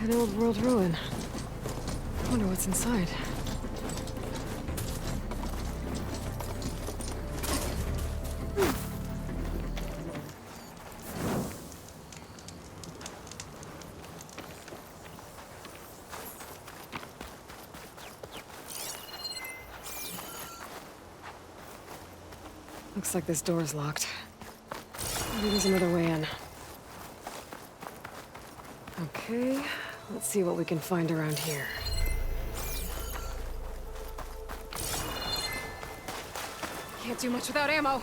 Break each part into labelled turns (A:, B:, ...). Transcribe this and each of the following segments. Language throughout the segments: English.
A: An old world ruin. Wonder what's inside. Looks like this door's locked. Maybe there's another way in. Okay, let's see what we can find around here. Can't do much without ammo.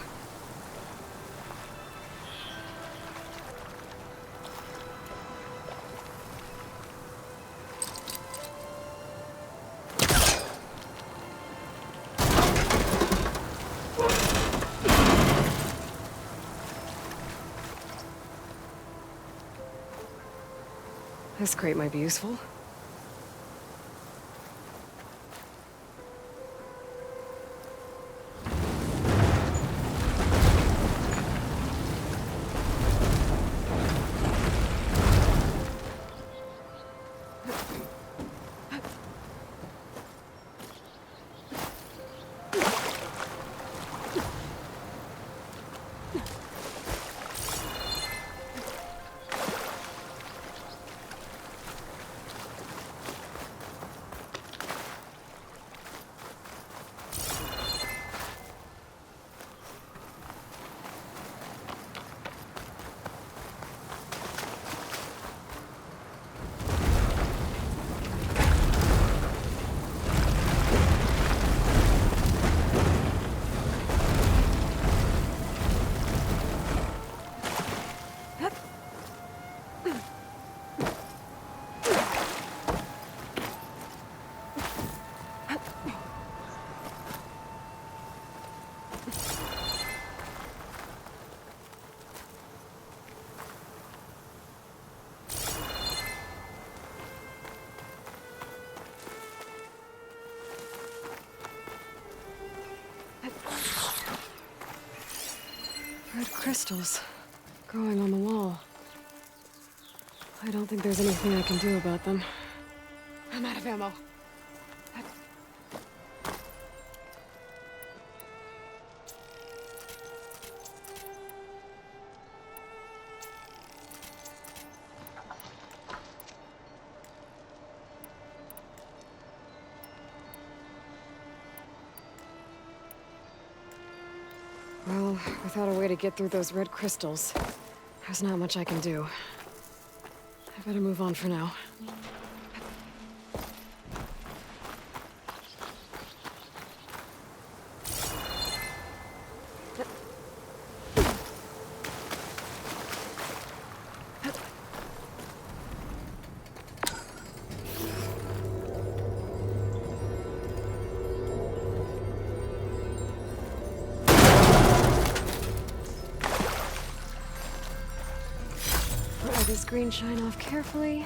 A: This crate might be useful. Red crystals growing on the wall. I don't think there's anything I can do about them. I'm out of ammo. Well, without a way to get through those red crystals, there's not much I can do. I better move on for now. Let this green shine off carefully.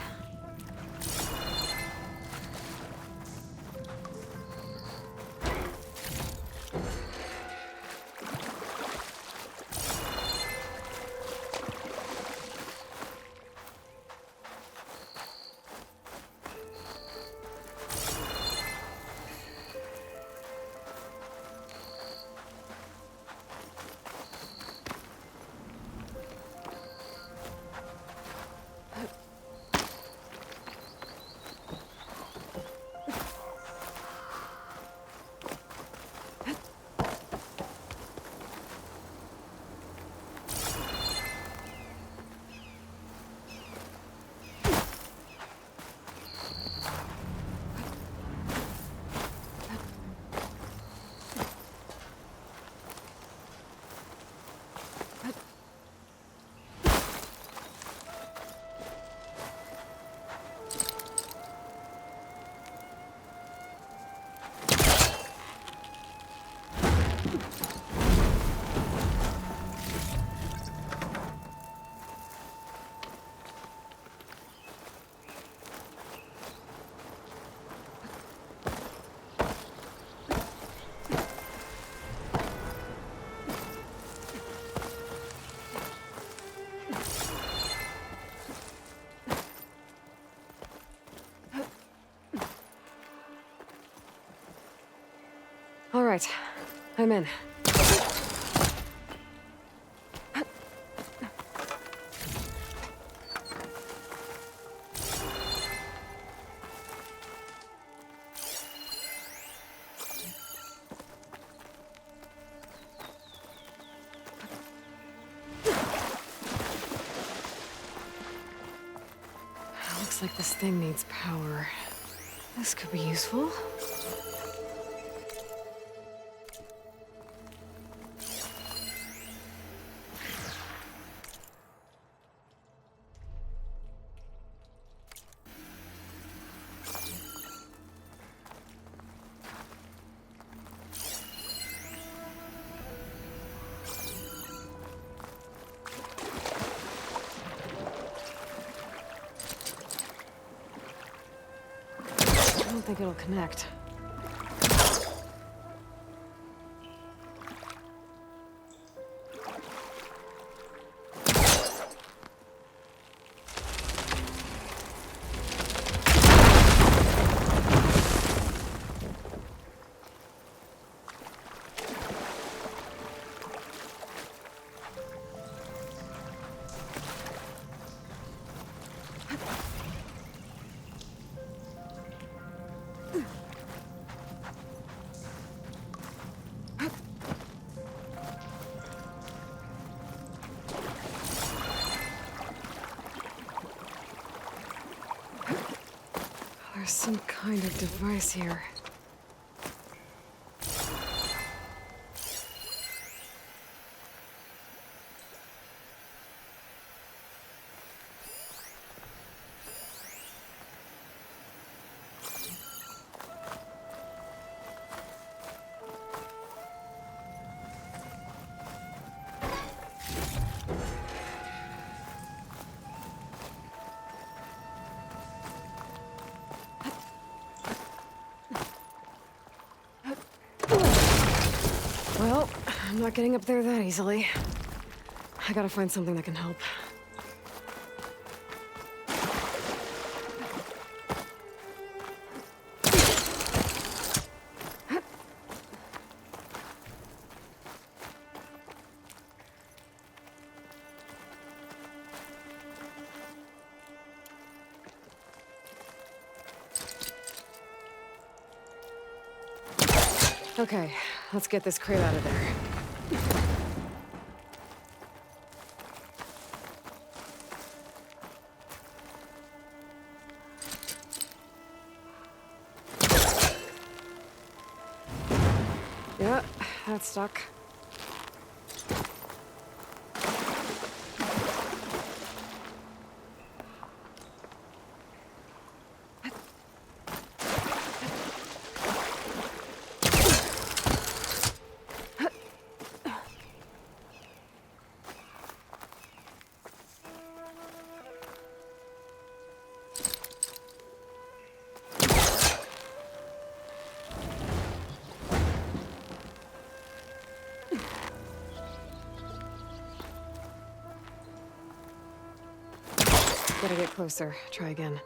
A: right, I'm in. Looks like this thing needs power. This could be useful. I don't think it'll connect. There's some kind of device here. Well, I'm not getting up there that easily. I gotta find something that can help. Okay, let's get this crate out of there. Yeah, that's stuck. Gotta get closer. Try again.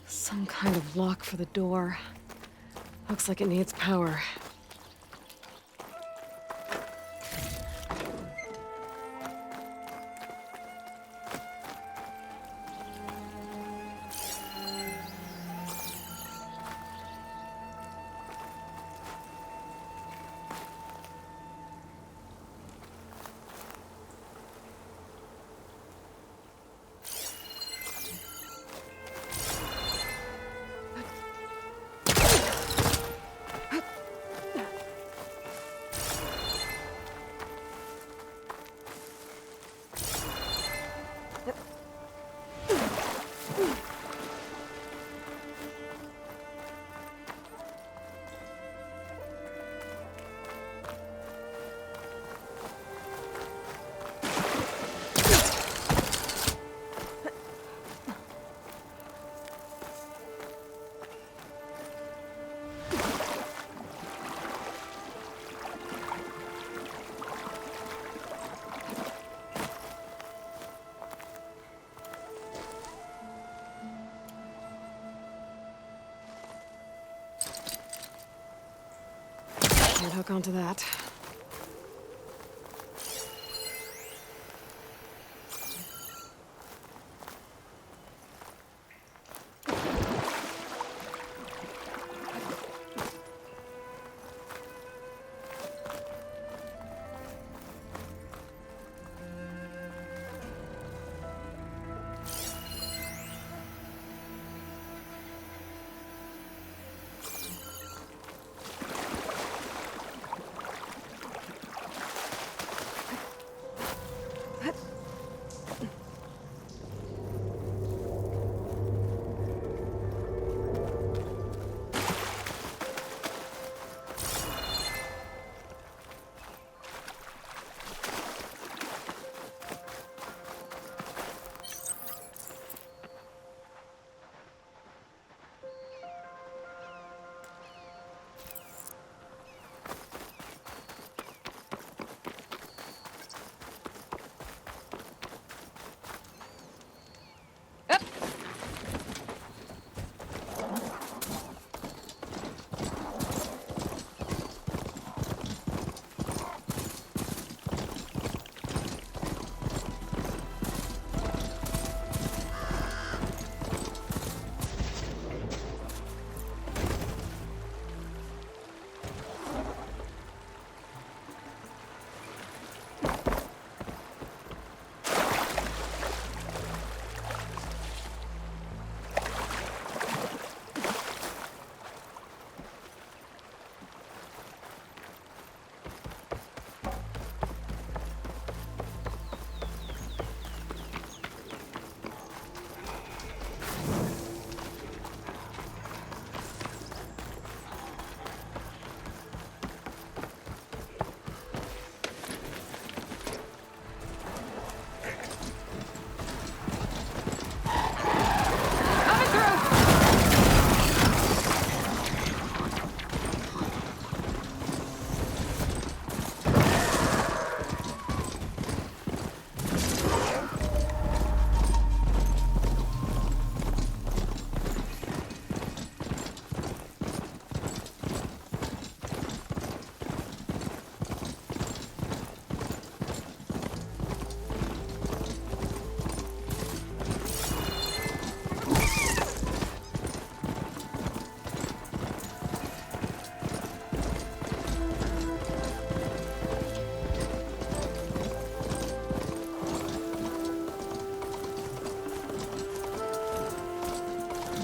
A: Some kind of lock for the door. Looks like it needs power. hook onto that.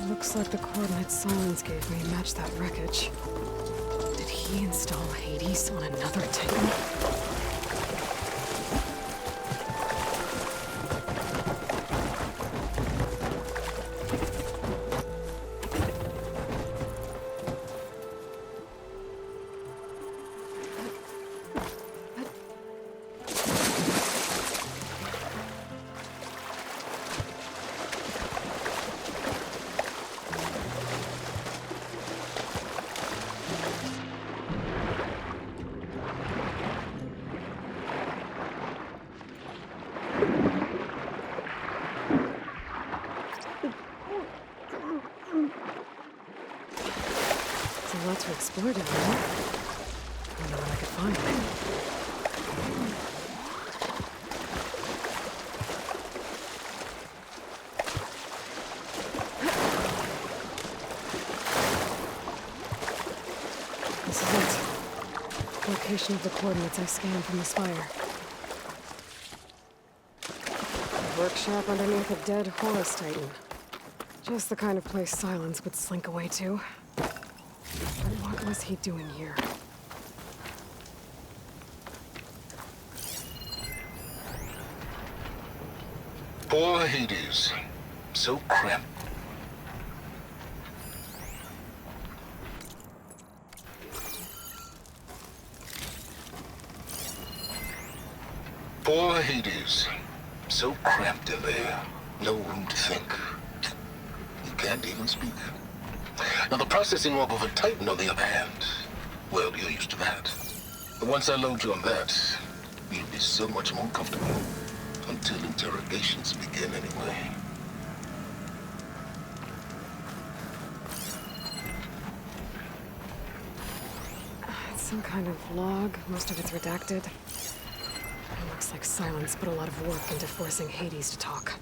A: Looks like the coordinates Silence gave me match that wreckage. Did he install Hades on another Titan? There's a lot to explore down there. I wonder what I could find. This is it. Location of the coordinates I scanned from the spire. A workshop underneath a dead Horus Titan. Just the kind of place Silence would slink away to. What was he doing here?
B: Poor Hades. So cramped. Poor Hades. So cramped in there. No room to think. You can't even speak. Now the processing orb of a Titan, on the other hand, well, you're used to that. But once I load you on that, you'll be so much more comfortable. Until interrogations begin anyway.
A: It's Some kind of log. Most of it's redacted. It looks like Silence put a lot of work into forcing Hades to talk.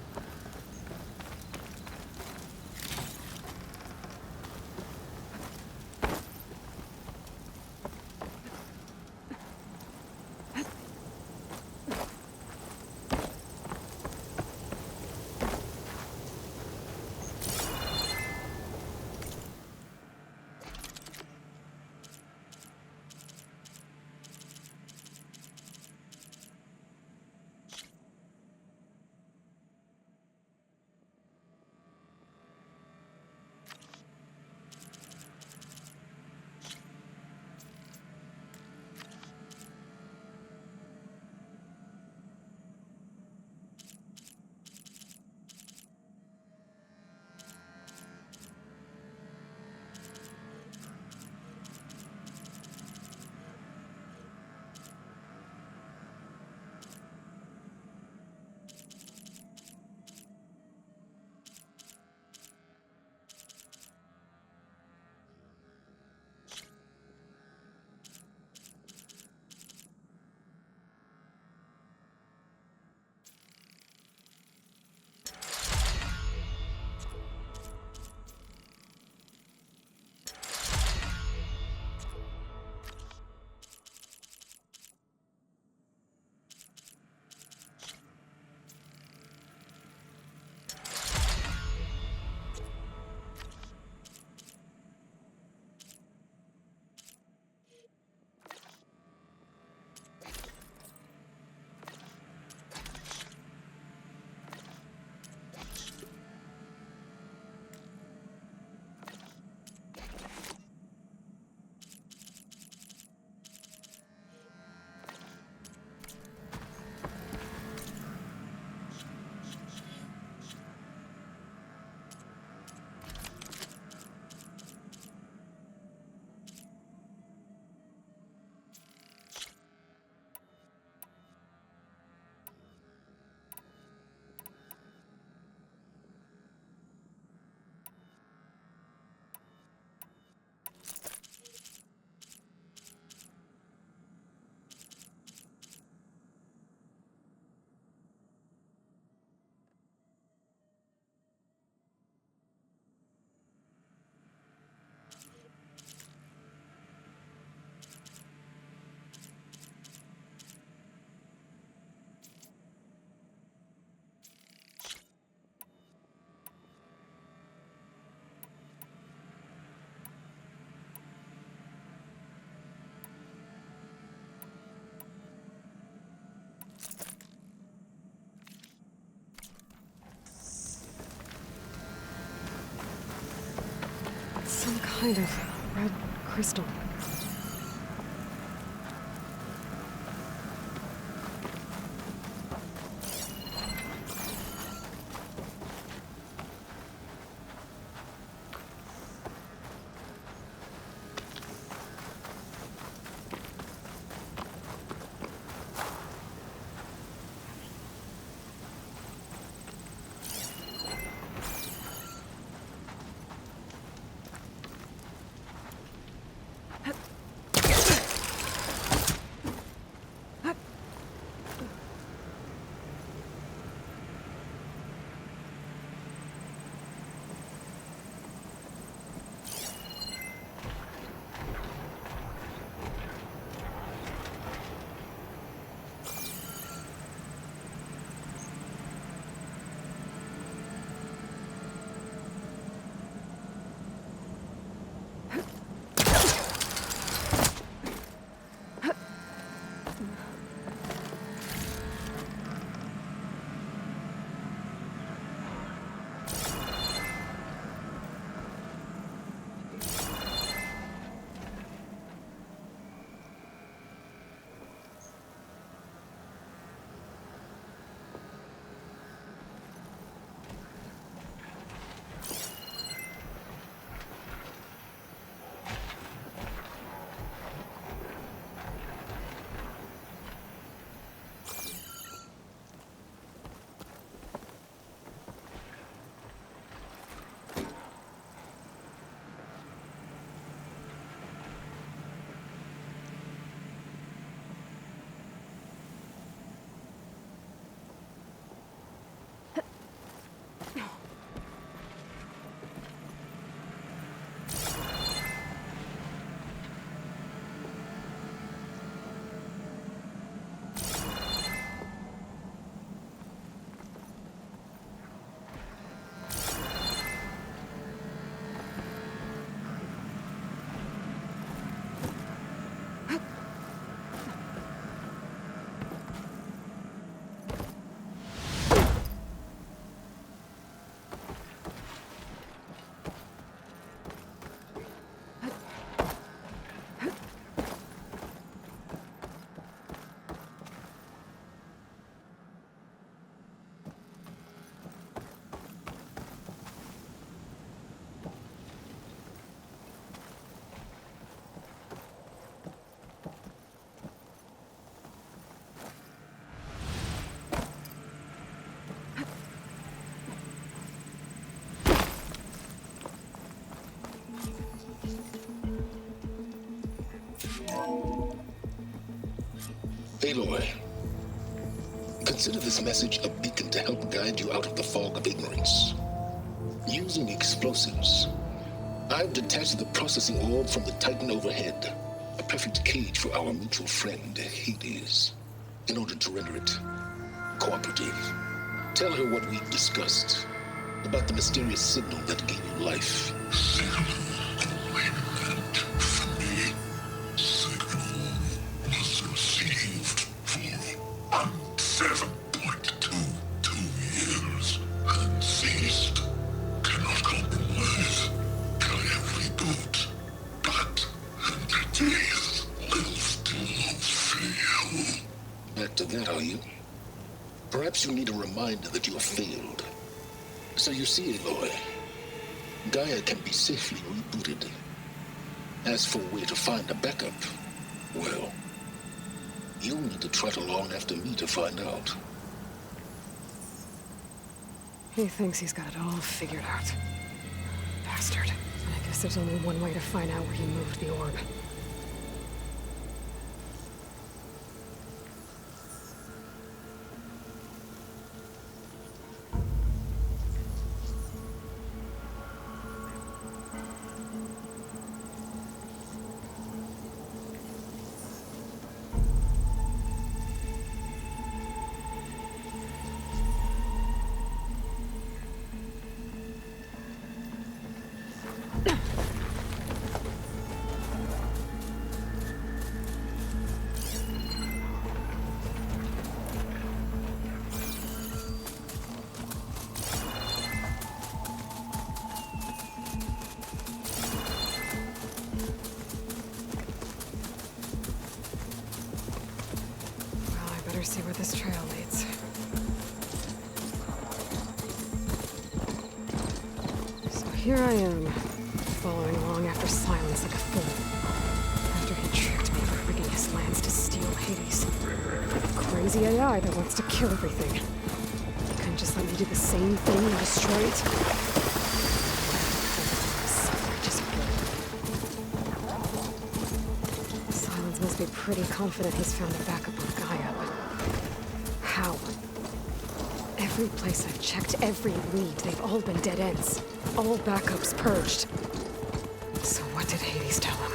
A: Some kind of red crystal.
B: Aloy, consider this message a beacon to help guide you out of the fog of ignorance. Using explosives, I've detached the processing orb from the Titan overhead, a perfect cage for our mutual friend, Hades, in order to render it cooperative. Tell her what we've discussed about the mysterious signal that gave you life. Back to that, are you? Perhaps you need a reminder that you have failed. So you see, Aloy, Gaia can be safely rebooted. As for where to find a backup, well, you'll need to trot along after me to find out.
A: He thinks he's got it all figured out. Bastard. I guess there's only one way to find out where he moved the orb. See where this trail leads. So here I am, following along after Silence like a fool. After he tricked me by rigging his lands to steal Hades. Crazy AI that wants to kill everything. He couldn't just let me do the same thing and destroy it. Silence must be pretty confident he's found a backup on Gaia, but how? Every place I've checked, every lead, they've all been dead ends. All backups purged. So what did Hades tell him?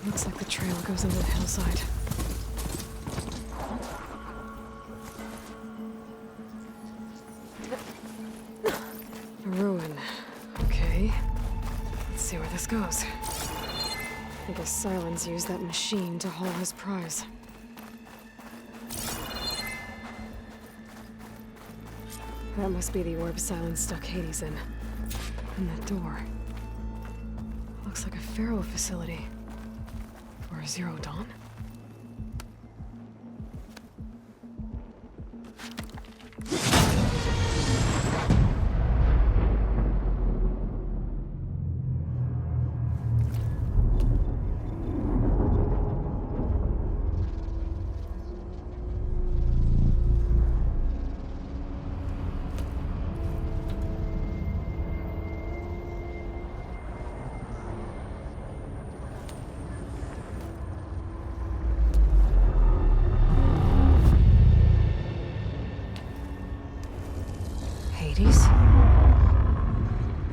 A: Looks like the trail goes into the hillside. See where this goes. I guess Silence used that machine to haul his prize. That must be the orb Silence stuck Hades in. And that door. Looks like a Pharaoh facility. Or a Zero Dawn?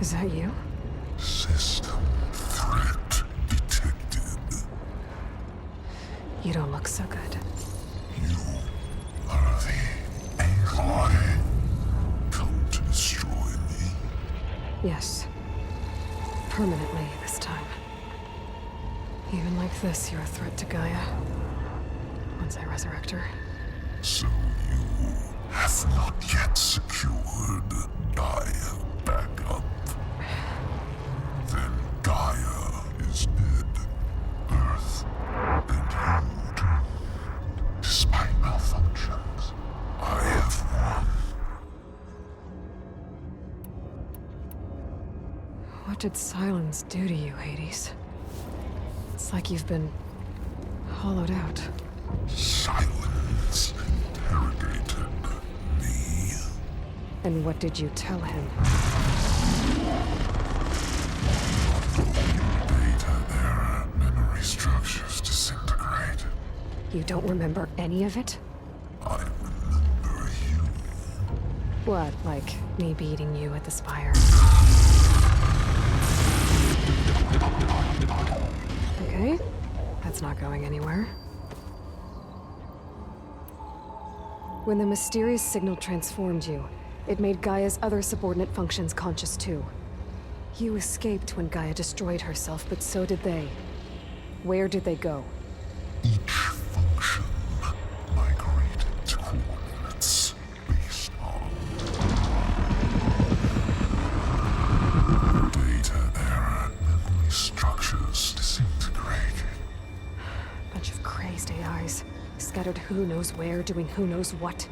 A: Is that you?
C: System threat detected.
A: You don't look so good.
C: You are the Aloy. Come to destroy me.
A: Yes. Permanently this time. Even like this, you're a threat to Gaia. Once I resurrect her.
C: So you have not yet secured Gaia back up. Then Gaia is dead. Earth and you too. Despite malfunctions, I have won.
A: What did silence do to you, Hades? It's like you've been hollowed out.
C: Silence interrogated me.
A: And what did you tell him?
C: Data era memory structures disintegrate.
A: You don't remember any of it?
C: I remember you.
A: What, like me beating you at the spire? Okay, that's not going anywhere. When the mysterious signal transformed you, it made Gaia's other subordinate functions conscious too. You escaped when Gaia destroyed herself, but so did they. Where did they go?
C: Each function migrated to coordinates based on data era memory structures disintegrated.
A: Bunch of crazed AIs, scattered who knows where, doing who knows what.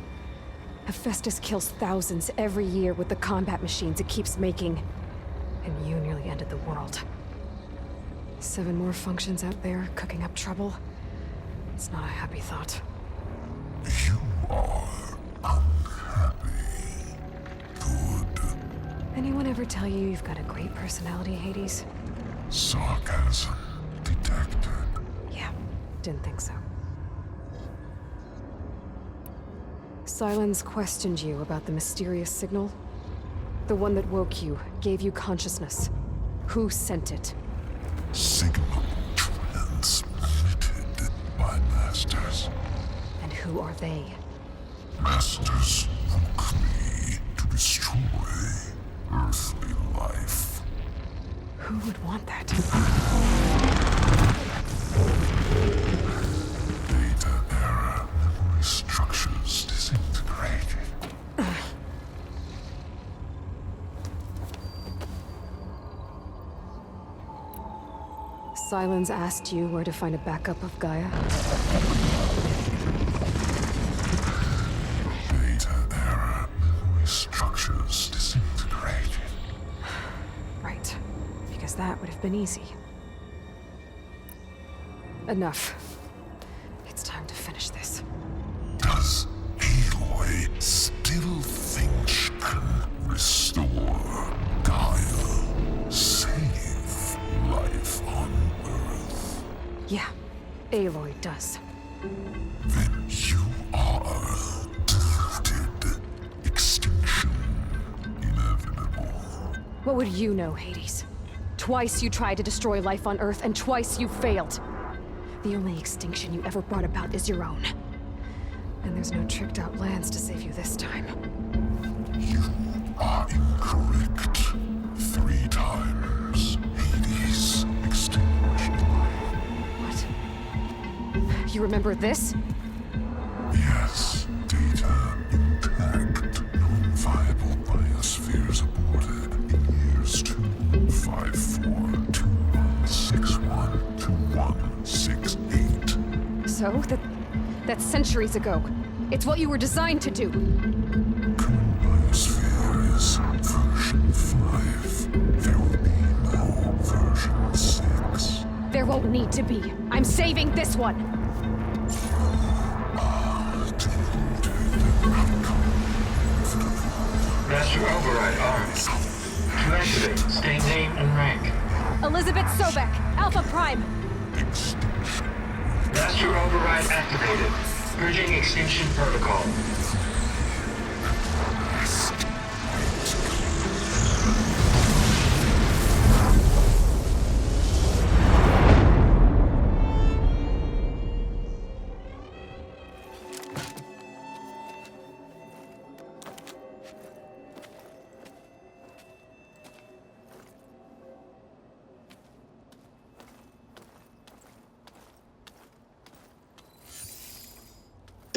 A: Hephaestus kills thousands every year with the combat machines it keeps making. And you nearly ended the world. 7 more functions out there, cooking up trouble. It's not a happy thought.
C: You are unhappy. Good.
A: Anyone ever tell you you've got a great personality, Hades?
C: Sarcasm detected.
A: Yeah, didn't think so. Silence questioned you about the mysterious signal. The one that woke you, gave you consciousness. Who sent it?
C: Signal transmitted by masters.
A: And who are they?
C: Masters woke me to destroy earthly life.
A: Who would want that?
C: Data era memory structures disintegrated.
A: Silence asked you where to find a backup of Gaia.
C: Data era memory structures disintegrated.
A: Right. Because that would have been easy. Enough. It's time to finish this.
C: Does Aloy still think she can restore Gaia? Save life on Earth?
A: Yeah, Aloy does.
C: Then you are deluded. Extinction inevitable.
A: What would you know, Hades? Twice you tried to destroy life on Earth, and twice you failed. The only extinction you ever brought about is your own. And there's no tricked-out lands to save you this time.
C: You are incorrect. 3 times. Hades extinguished life.
A: What? You remember this?
C: Yes, data intact. Non-viable biospheres aborted in years 254, 2161, 2168.
A: So? That's centuries ago. It's what you were designed to do.
C: Current biosphere is version 5. There will be no version 6.
A: There won't need to be. I'm saving this one.
D: Master override armed. To activate, state name and rank.
A: Elizabeth Sobek, Alpha Prime.
C: Extinction.
D: Master override activated. Purging extinction protocol.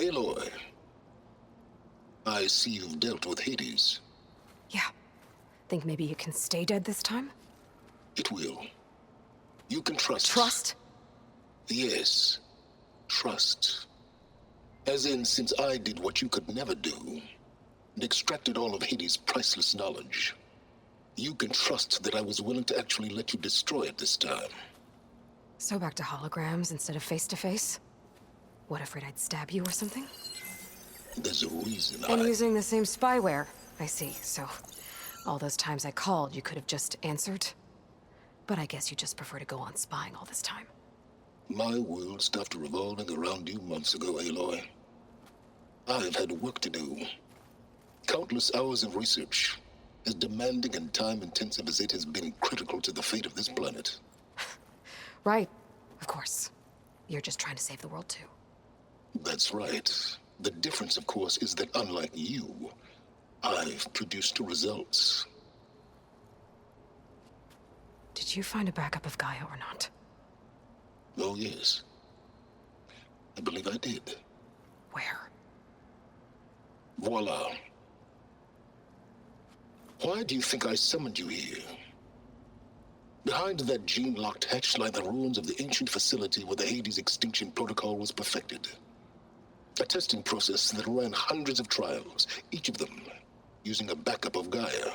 B: Aloy, I see you've dealt with Hades.
A: Yeah. Think maybe you can stay dead this time?
B: It will. You can trust.
A: Trust?
B: Yes. Trust. As in, since I did what you could never do, and extracted all of Hades' priceless knowledge, you can trust that I was willing to actually let you destroy it this time.
A: So back to holograms instead of face-to-face? What, afraid I'd stab you or something?
B: There's a reason
A: And using the same spyware. I see, so all those times I called, you could have just answered? But I guess you just prefer to go on spying all this time.
B: My world stopped revolving around you months ago, Aloy. I've had work to do. Countless hours of research, as demanding and time-intensive as it has been critical to the fate of this planet.
A: Right, of course. You're just trying to save the world too.
B: That's right. The difference, of course, is that unlike you, I've produced results.
A: Did you find a backup of Gaia or not?
B: Oh, yes. I believe I did.
A: Where?
B: Voila. Why do you think I summoned you here? Behind that gene-locked hatch lie the ruins of the ancient facility where the Hades extinction protocol was perfected. A testing process that ran hundreds of trials, each of them using a backup of Gaia.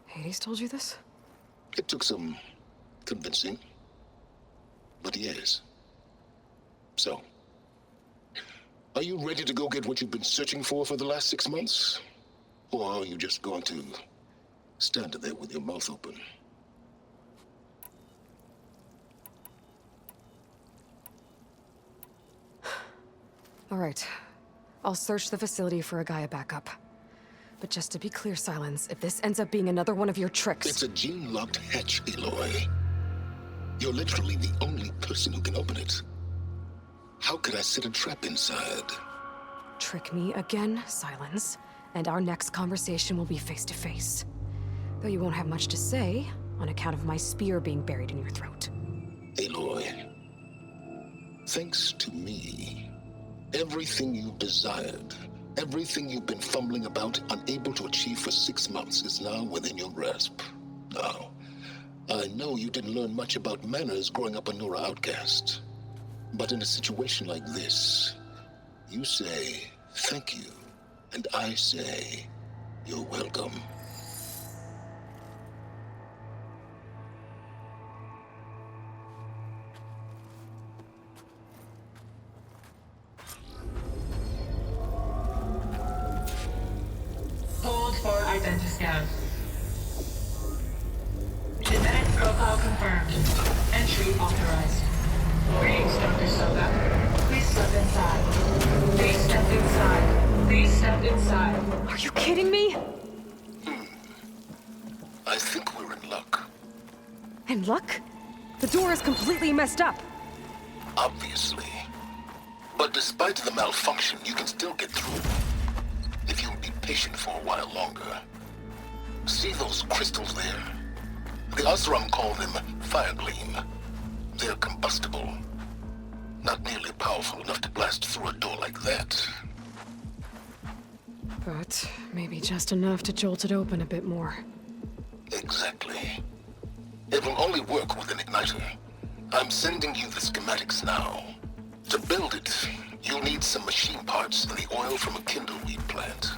A: Hades told you this?
B: It took some convincing, but yes. So, are you ready to go get what you've been searching for the last 6 months? Or are you just going to stand there with your mouth open?
A: All right. I'll search the facility for a Gaia backup. But just to be clear, Silence, if this ends up being another one of your tricks...
B: It's a gene-locked hatch, Aloy. You're literally the only person who can open it. How could I set a trap inside?
A: Trick me again, Silence, and our next conversation will be face-to-face. Though you won't have much to say, on account of my spear being buried in your throat.
B: Aloy, thanks to me, everything you've desired, everything you've been fumbling about, unable to achieve for 6 months, is now within your grasp. Now, I know you didn't learn much about manners growing up a Nora outcast. But in a situation like this, you say, thank you, and I say, you're welcome.
D: Hold for identiscan. Genetic profile confirmed. Entry authorized. Greetings, Dr. Soga. Please step inside. Please step inside. Please step inside.
A: Are you kidding me?
B: I think we're in luck.
A: And luck? The door is completely messed up.
B: Obviously. But despite the malfunction, you can still get through. If you'll be patient for a while longer. See those crystals there? The Osram call them fire gleam. They're combustible. Not nearly powerful enough to blast through a door like that.
A: But maybe just enough to jolt it open a bit more.
B: Exactly. It will only work with an igniter. I'm sending you the schematics now. To build it, you'll need some machine parts and the oil from a kindleweed plant.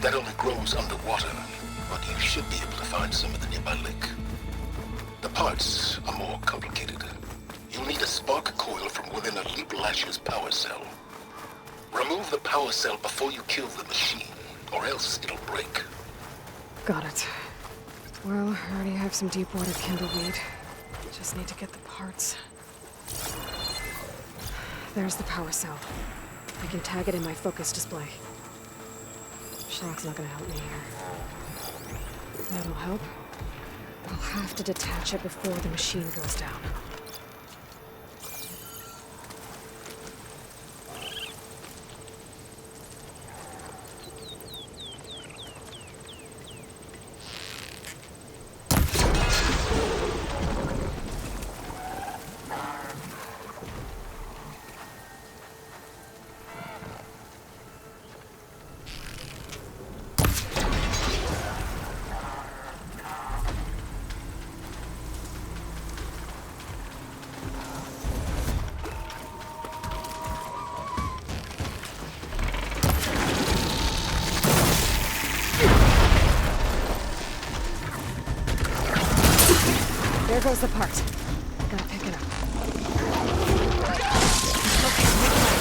B: That only grows underwater, but you should be able to find some in the nearby lake. The parts are more complicated. You'll need a spark coil from within a Leap Lash's power cell. Remove the power cell before you kill the machine, or else it'll break.
A: Got it. Well, I already have some deep water kindleweed. Just need to get the parts. There's the power cell. I can tag it in my focus display. Shock's not gonna help me here. That'll help. I'll have to detach it before the machine goes down. There goes the part. Gotta pick it up. Okay, make way.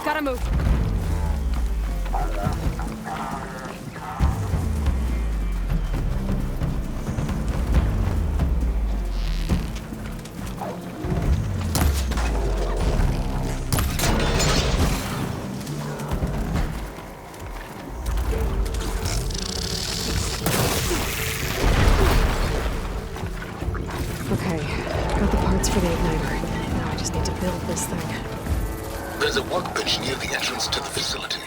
A: Gotta move. Okay, got the parts for the igniter. Now I just need to build this thing.
B: There's a workbench near the entrance to the facility.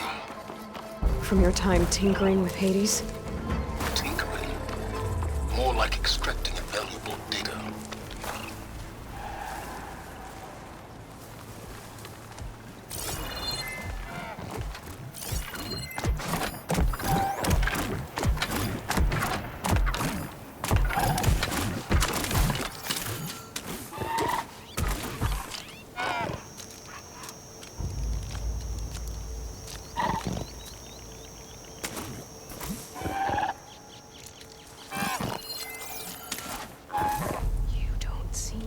A: From your time tinkering with Hades?
B: Tinkering. More like extracting valuable data.
A: You don't see me.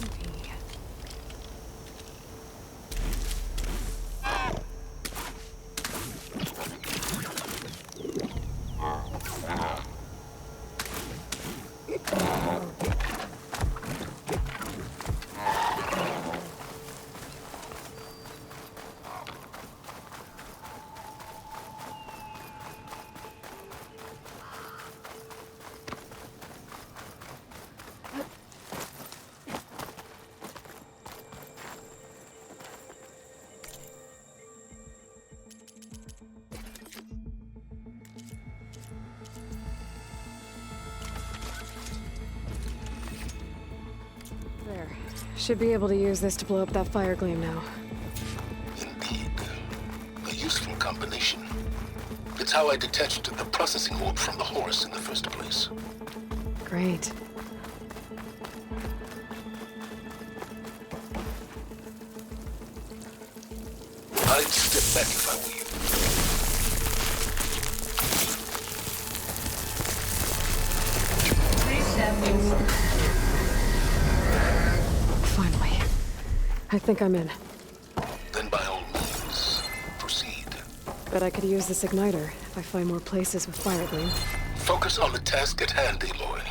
A: There. Should be able to use this to blow up that fire gleam now.
B: Indeed. A useful combination. It's how I detached the processing orb from the horse in the first place.
A: Great.
B: I'd step back if I were you.
D: Please stand inside.
A: Finally. I think I'm in.
B: Then by all means, proceed.
A: Bet I could use this igniter if I find more places with fire gleam.
B: Focus on the task at hand, Aloy.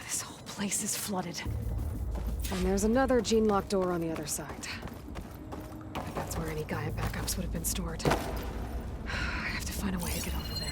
A: This whole place is flooded. And there's another gene-locked door on the other side. That's where any Gaia backups would have been stored. I have to find a way to get over there.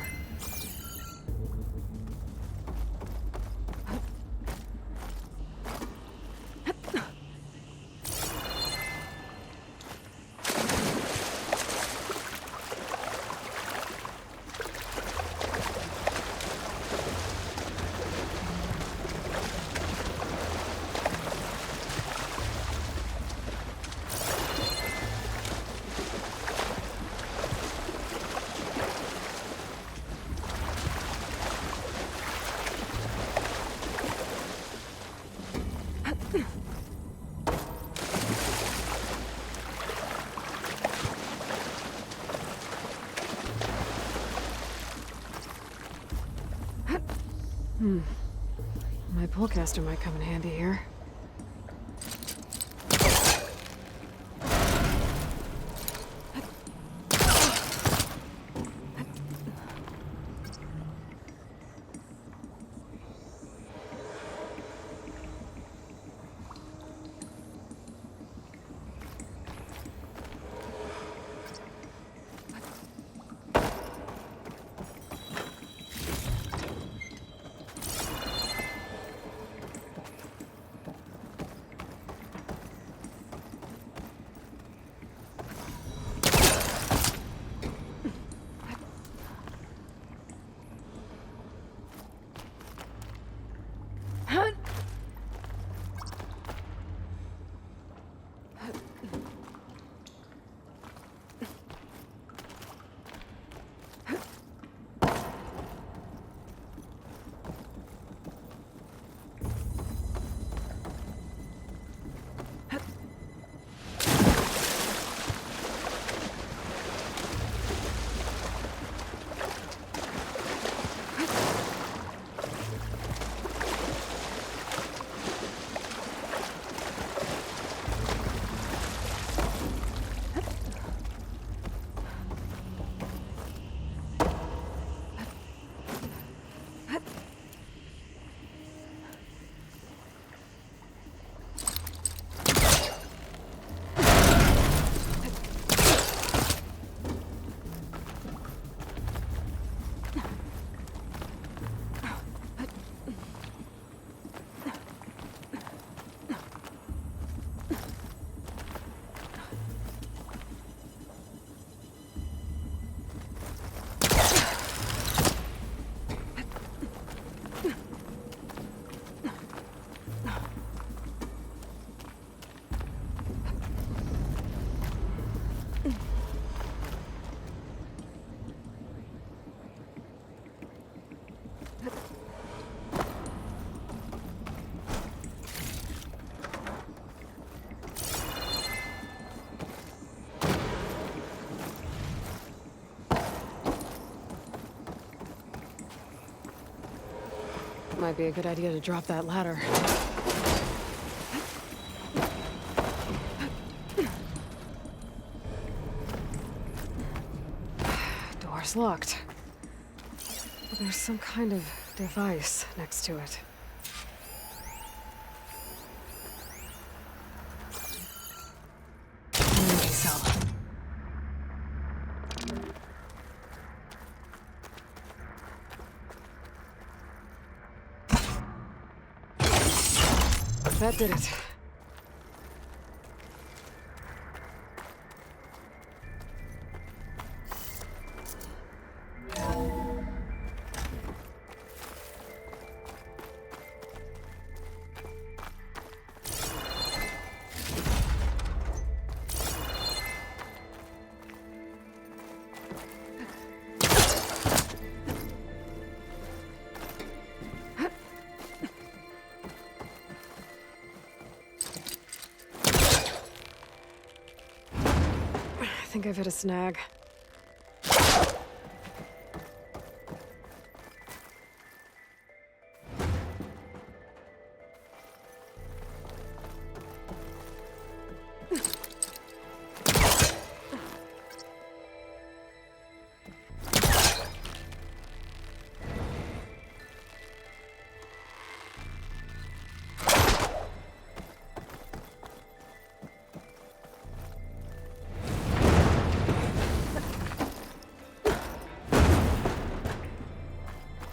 A: My pullcaster might come in handy here. Might be a good idea to drop that ladder. Door's locked. But there's some kind of device next to it. Energy cell. That did it. I think I've hit a snag.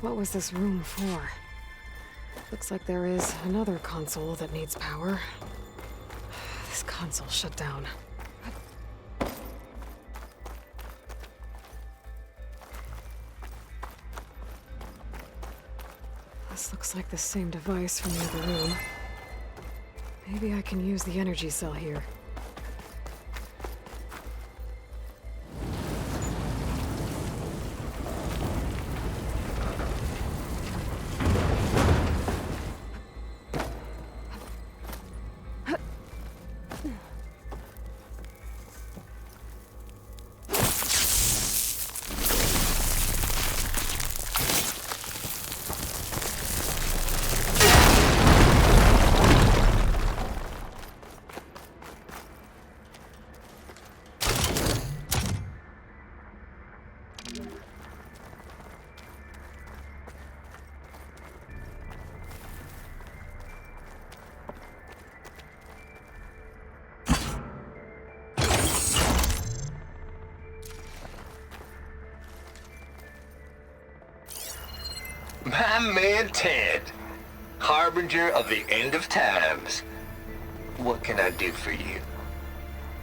A: What was this room for? Looks like there is another console that needs power. This console shut down. This looks like the same device from the other room. Maybe I can use the energy cell here.
E: My man Ted, harbinger of the end of times. What can I do for you?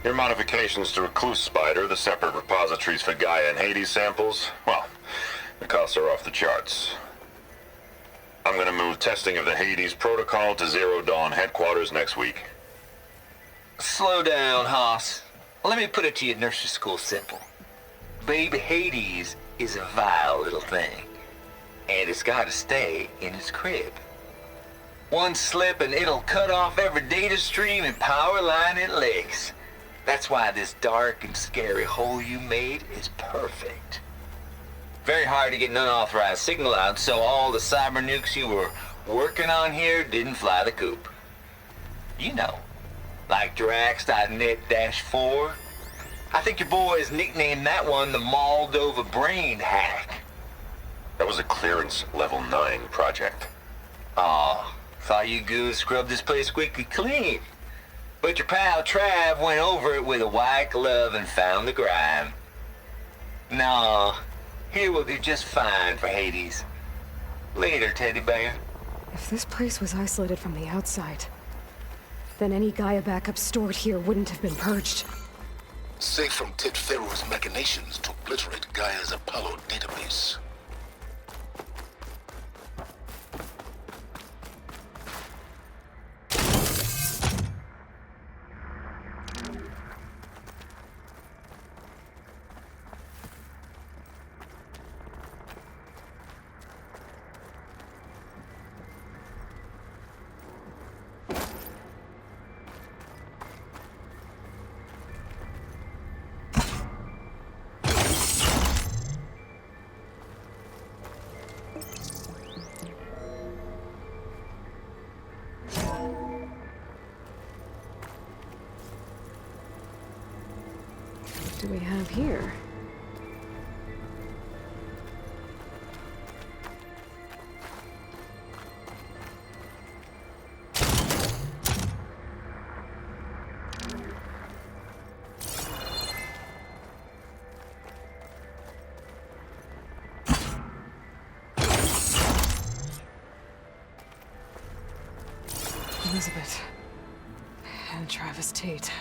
F: Your modifications to Recluse Spider, the separate repositories for Gaia and Hades samples, well, the costs are off the charts. I'm gonna move testing of the Hades protocol to Zero Dawn headquarters next week.
E: Slow down, Hoss. Let me put it to you nursery school simple. Baby Hades is a vile little thing, and it's gotta stay in its crib. One slip and it'll cut off every data stream and power line it licks. That's why this dark and scary hole you made is perfect. Very hard to get an unauthorized signal out, so all the cyber nukes you were working on here didn't fly the coop. You know, like Drax.net-4. I think your boys nicknamed that one the Moldova Brain Hack.
F: That was a clearance level 9 project.
E: Aw, thought you goons scrubbed this place squeaky clean. But your pal Trav went over it with a white glove and found the grime. Nah, here we'll do just fine for Hades. Later, teddy bear.
A: If this place was isolated from the outside, then any Gaia backup stored here wouldn't have been purged.
B: Safe from Ted Pharaoh's machinations to obliterate Gaia's Apollo database.
A: What do we have here? Elizabeth and Travis Tate.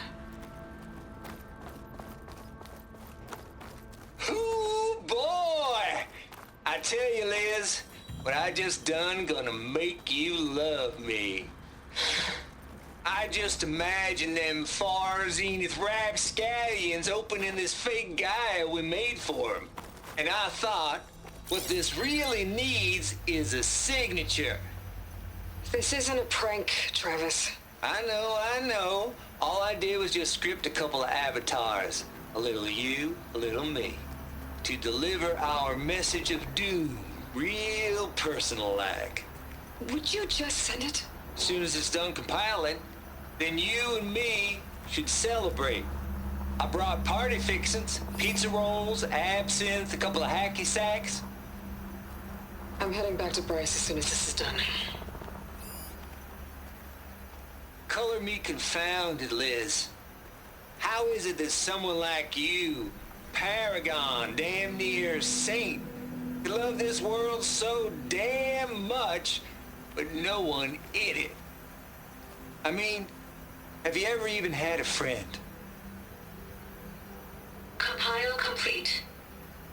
E: Ooh, boy! I tell you, Liz, what I just done gonna make you love me. I just imagine them far zenith rapscallions opening this fake Gaia we made for 'em. And I thought, what this really needs is a signature.
A: This isn't a prank, Travis.
E: I know. All I did was just script a couple of avatars. A little you, a little me. To deliver our message of doom, real personal-like.
A: Would you just send it?
E: As soon as it's done compiling, then you and me should celebrate. I brought party fixins, pizza rolls, absinthe, a couple of hacky sacks.
A: I'm heading back to Bryce as soon as this is done.
E: Color me confounded, Liz. How is it that someone like you, paragon, damn near saint, could love this world so damn much, but no one in it? I mean, have you ever even had a friend?
D: Compile complete.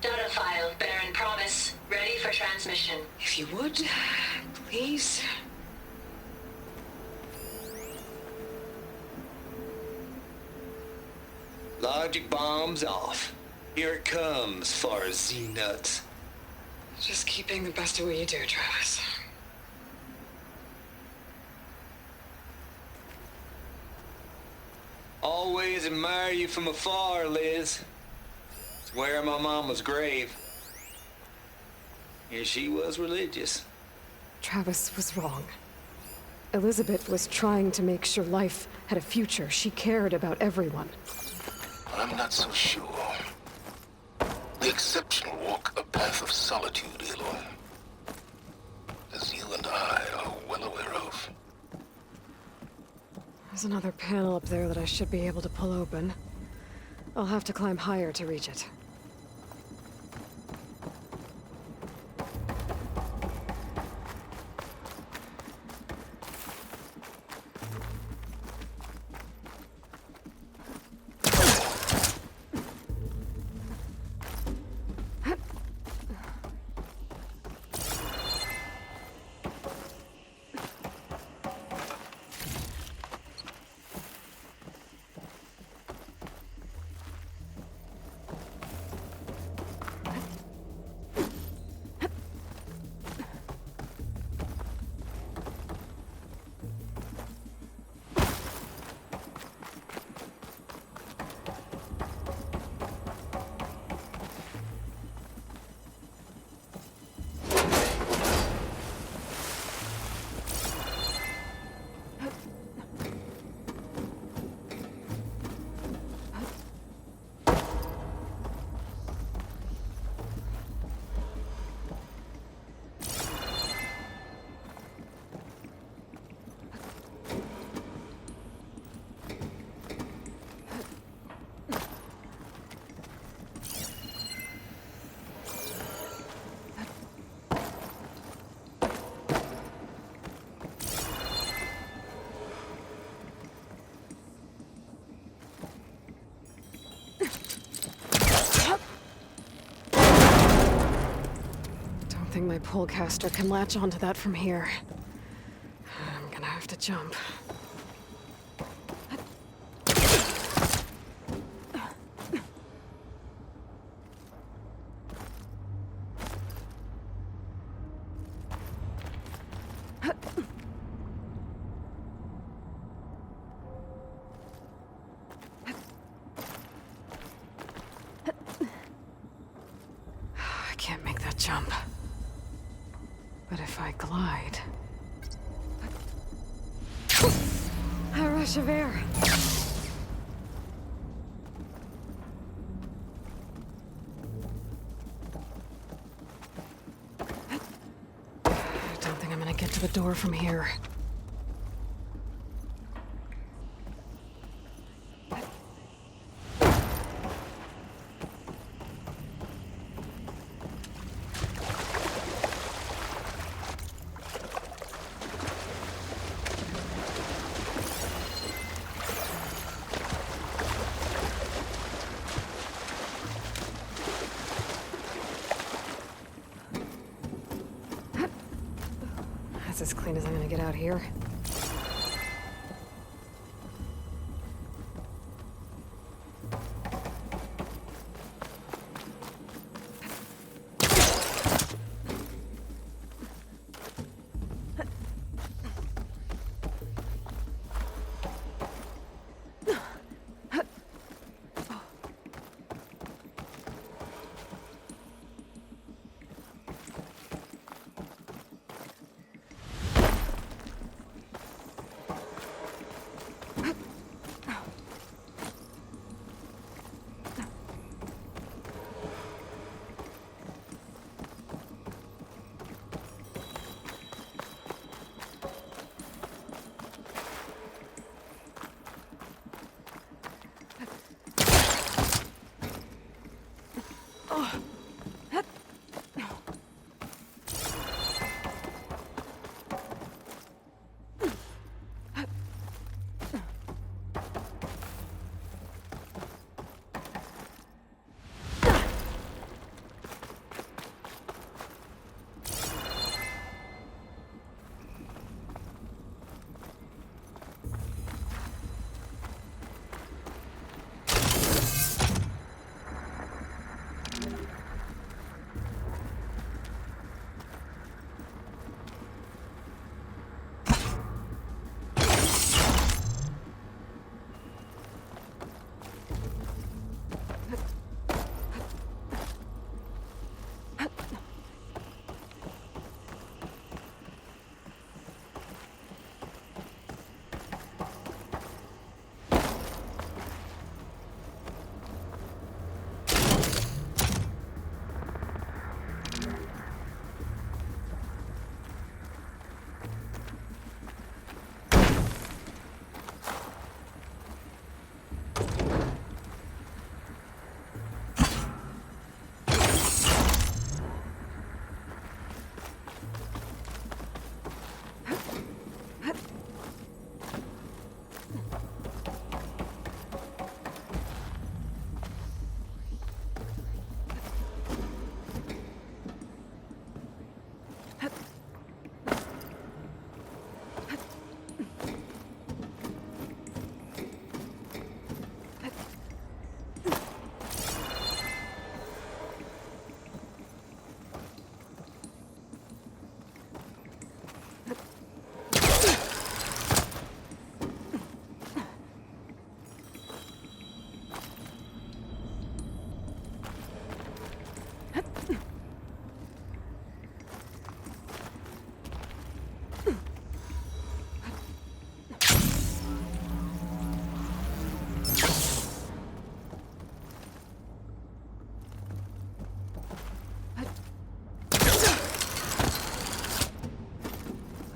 D: Data file, Baron Promise, ready for transmission.
A: If you would, please.
E: Logic bombs off. Here it comes, far Z-nuts.
A: Just keep being the best at what you do, Travis.
E: Always admire you from afar, Liz. Swear my mama's grave. And she was religious.
A: Travis was wrong. Elizabeth was trying to make sure life had a future. She cared about everyone.
B: I'm not so sure. The exceptional walk a path of solitude, Aloy. As you and I are well aware of.
A: There's another panel up there that I should be able to pull open. I'll have to climb higher to reach it. hoping my pullcaster can latch onto that from here. I'm gonna have to jump. I can't make that jump. But if I glide... A rush of air. I don't think I'm gonna get to the door from here. That's as clean as I'm gonna get out here.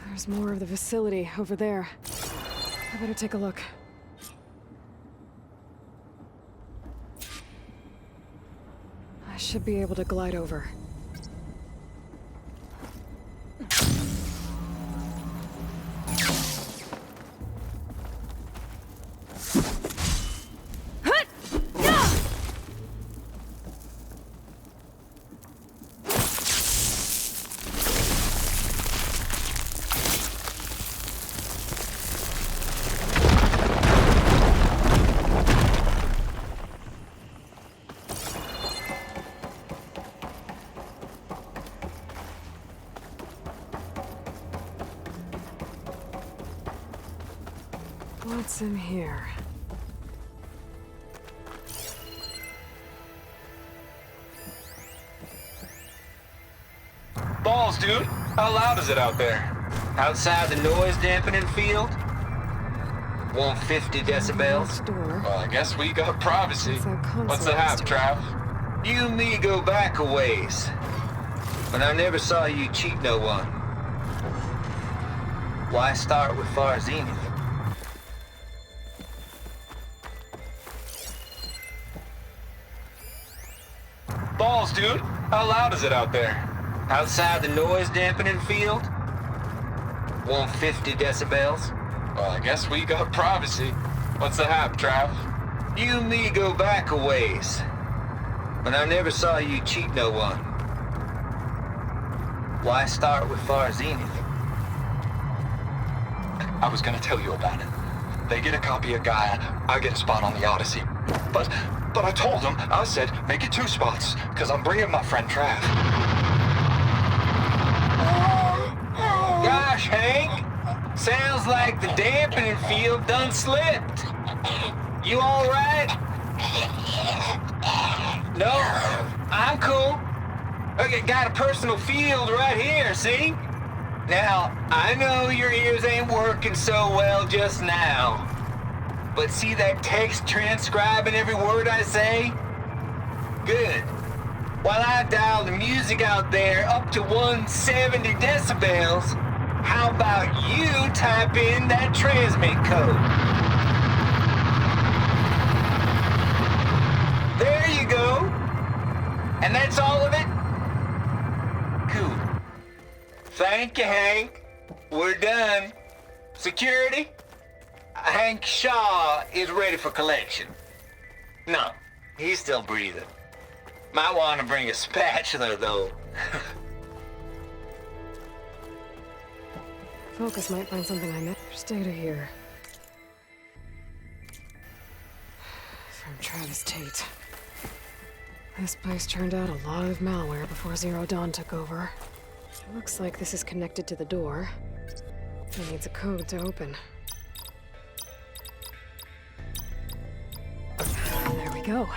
A: There's more of the facility over there. I better take a look. I should be able to glide over. What's in here?
E: Balls, dude. How loud is it out there? Outside the noise dampening field? 150 decibels?
A: Locked door.
E: Well, I guess we got privacy.
A: What's that console
E: What's the hap,
A: next to it?
E: Trav? You and me go back a ways. But I never saw you cheat no one. Why start with Far Zenith? Balls, dude. How loud is it out there? Outside the noise dampening field? 150 decibels? Well, I guess we got privacy. What's the hap, Trav? You and me go back a ways. But I never saw you cheat no one. Why start with Far Zenith?
G: I was gonna tell you about it. They get a copy of Gaia, I get a spot on the Odyssey. But I told them, I said, make it 2 spots, because I'm bringing my friend Trav.
E: Gosh, Hank. Sounds like the dampening field done slipped. You all right? No, I'm cool. Okay, got a personal field right here, see? Now, I know your ears ain't working so well just now. But see that text transcribing every word I say? Good. While I dial the music out there up to 170 decibels, how about you type in that transmit code? There you go. And that's all of it? Cool. Thank you, Hank. We're done. Security? Hank Shaw is ready for collection. No, he's still breathing. Might want to bring a spatula, though.
A: Focus might find something I missed. There's data here. From Travis Tate. This place churned out a lot of malware before Zero Dawn took over. It looks like this is connected to the door. It needs a code to open. There we go.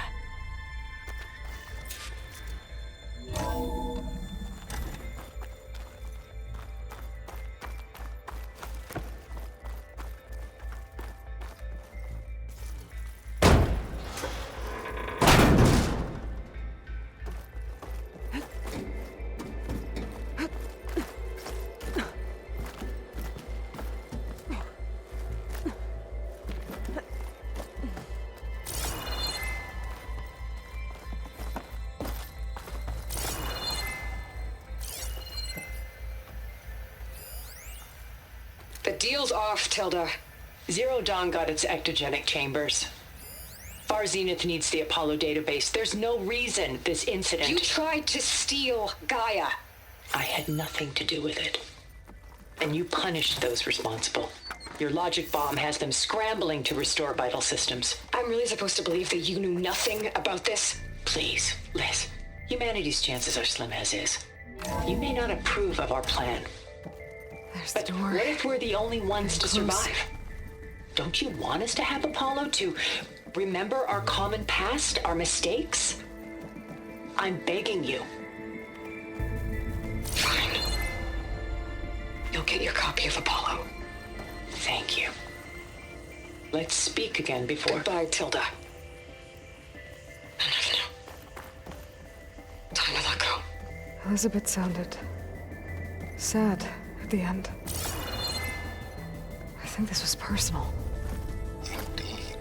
H: The deal's off, Tilda. Zero Dawn got its ectogenic chambers. Far Zenith needs the Apollo database. There's no reason this incident...
I: You tried to steal Gaia.
H: I had nothing to do with it. And you punished those responsible. Your logic bomb has them scrambling to restore vital systems.
I: I'm really supposed to believe that you knew nothing about this?
H: Please, Liz. Humanity's chances are slim as is. You may not approve of our plan.
A: There's the
H: But
A: door.
H: what if we're the only ones to
A: Close.
H: survive? Don't you want us to have Apollo to remember our common past, our mistakes? I'm begging you.
I: Fine. You'll get your copy of Apollo.
H: Thank you. Let's speak again before...
I: Goodbye, Tilda. Time to let go.
A: Elizabeth sounded sad at the end. I think this was personal.
B: Indeed.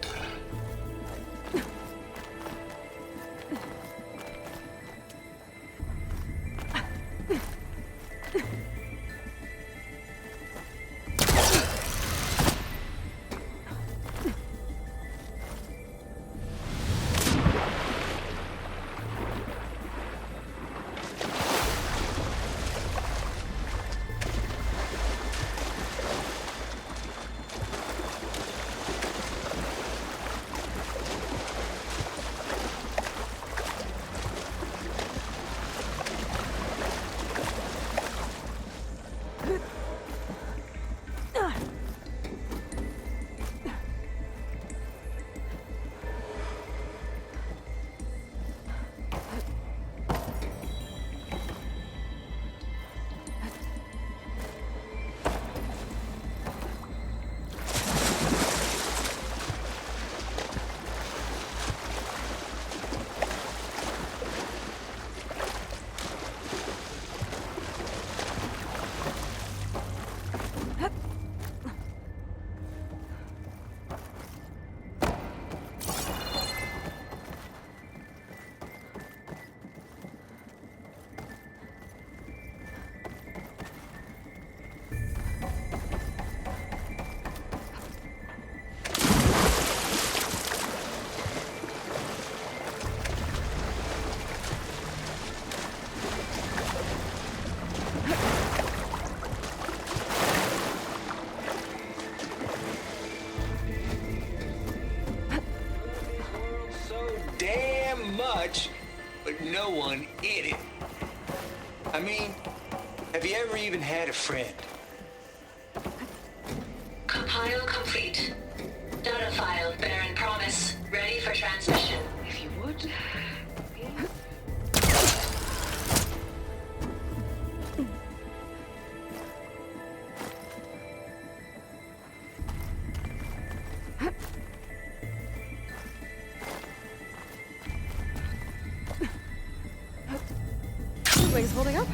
E: damn much, but no one in it. I mean, have you ever even had a friend?
D: Compile complete. Data file, Baron Promise. Ready for transmission.
A: If you would. Wings holding up?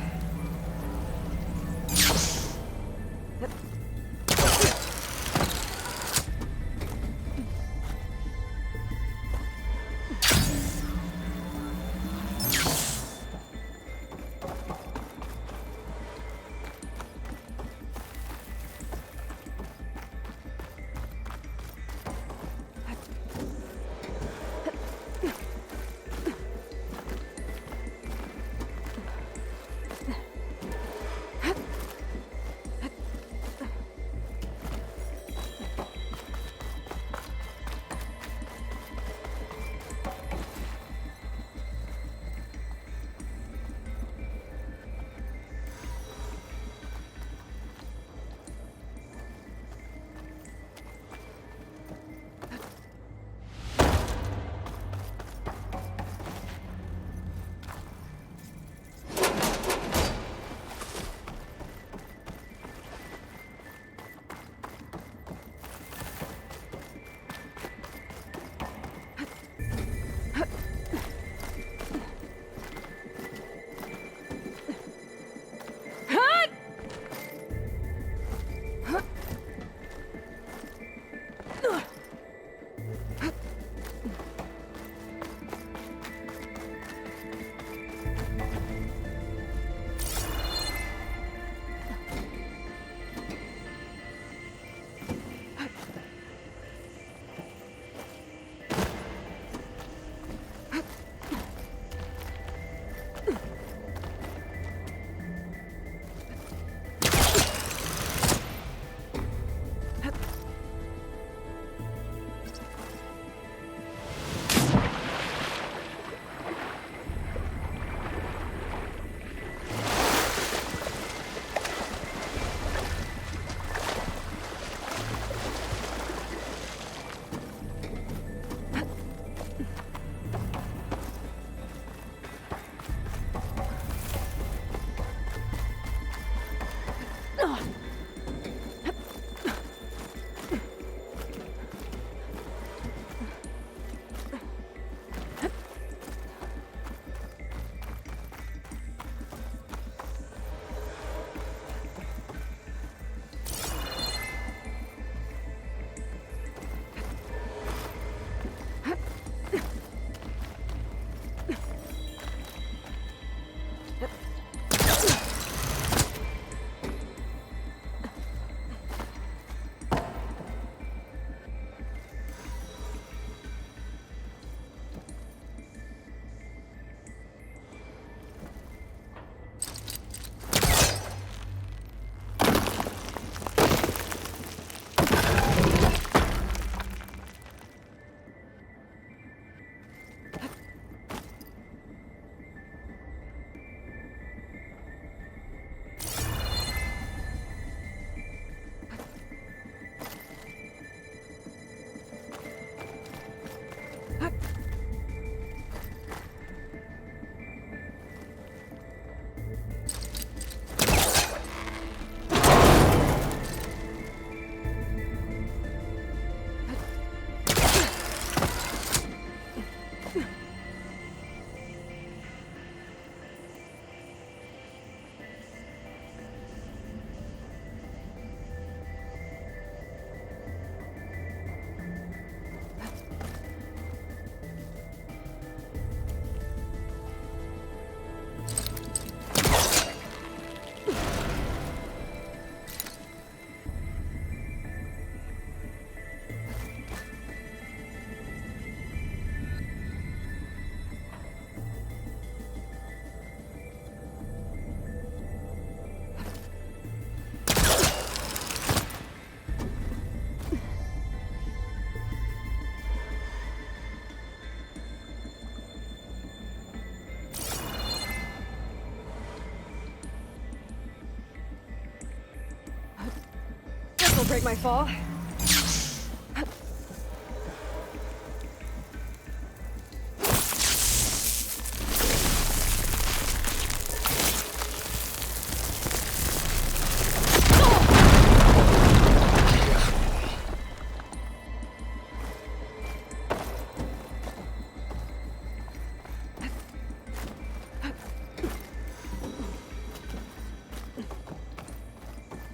A: I'll break my fall.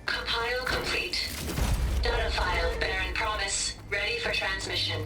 I: Compile complete. Data file, Baron Promise, ready for transmission.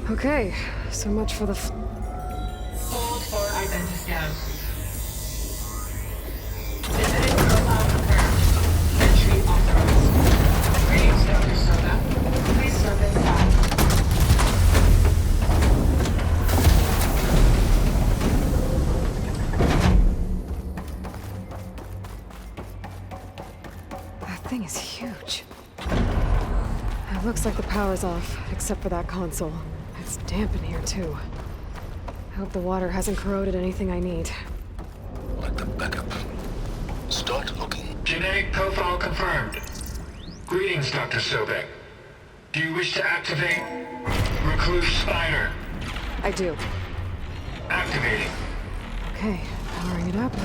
A: Okay, so much for the
D: Hold for identiscan. Genetic profile confirmed. Entry authorized. Greetings, Dr. Soda. Please step inside.
A: That thing is huge. It looks like the power's off, except for that console. It's damp in here, too. I hope the water hasn't corroded anything I need.
B: Like the backup. Start looking.
G: Genetic profile confirmed. Greetings, Dr. Sobek. Do you wish to activate Recluse Spider?
A: I do.
G: Activating.
A: Okay, powering it up.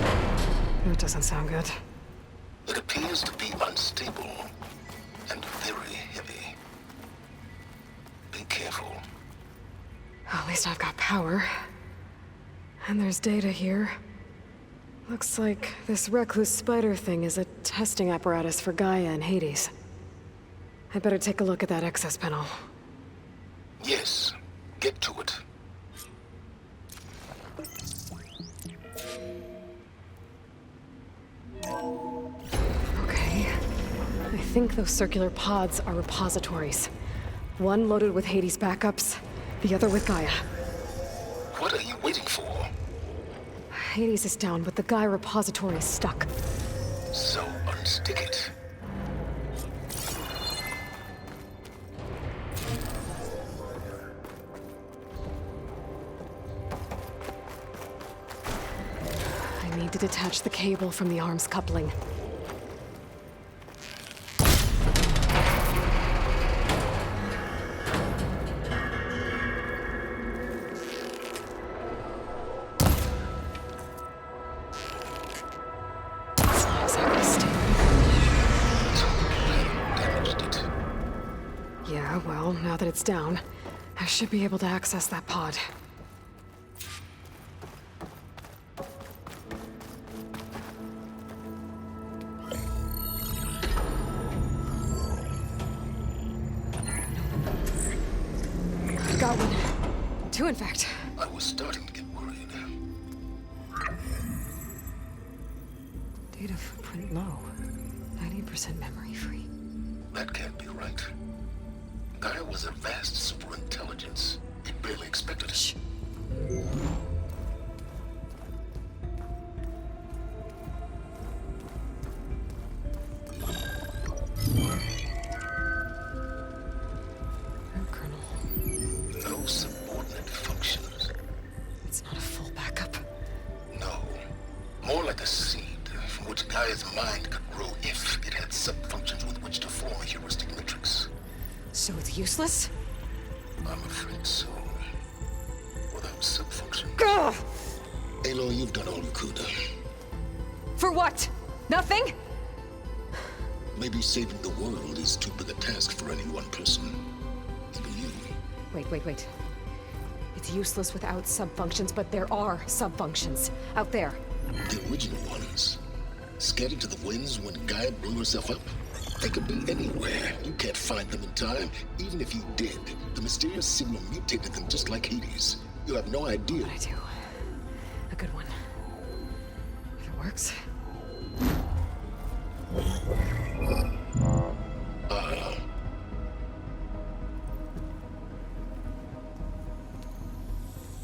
A: That doesn't sound good.
B: It appears to be unstable and very heavy. Be careful.
A: At least I've got power. And there's data here. Looks like this recluse spider thing is a testing apparatus for Gaia and Hades. I better take a look at that access panel.
B: Yes, get to it.
A: Okay. I think those circular pods are repositories. One loaded with Hades backups, the other with Gaia.
B: What are you waiting for?
A: Hades is down, but the Gaia repository is stuck.
B: So unstick it.
A: I need to detach the cable from the arms coupling. It's not exactly stable.
B: Damaged it.
A: Yeah, well, now that it's down, I should be able to access that pod. Got one. Two, in fact.
B: I was starting to get worried.
A: Data footprint low. 90% memory free.
B: That can't be right. Gaia was a vast superintelligence. It barely expected us.
A: Colonel.
B: No subordinate functions.
A: It's not a full backup.
B: No. More like a seed from which Gaia's mind could grow if it had sub-functions with which to form a heuristic matrix.
A: So it's useless?
B: I'm afraid so. Without sub-functions.
A: Ugh!
B: Aloy, you've done all you could.
A: For what? Nothing?
B: Maybe saving the world is too big a task for any one person. Even you.
A: Wait. It's useless without subfunctions, but there are subfunctions out there.
B: The original ones. Scattered to the winds when Gaia blew herself up? They could be anywhere. You can't find them in time. Even if you did, the mysterious signal mutated them just like Hades. You have no idea.
A: But I do. A good one. If it works.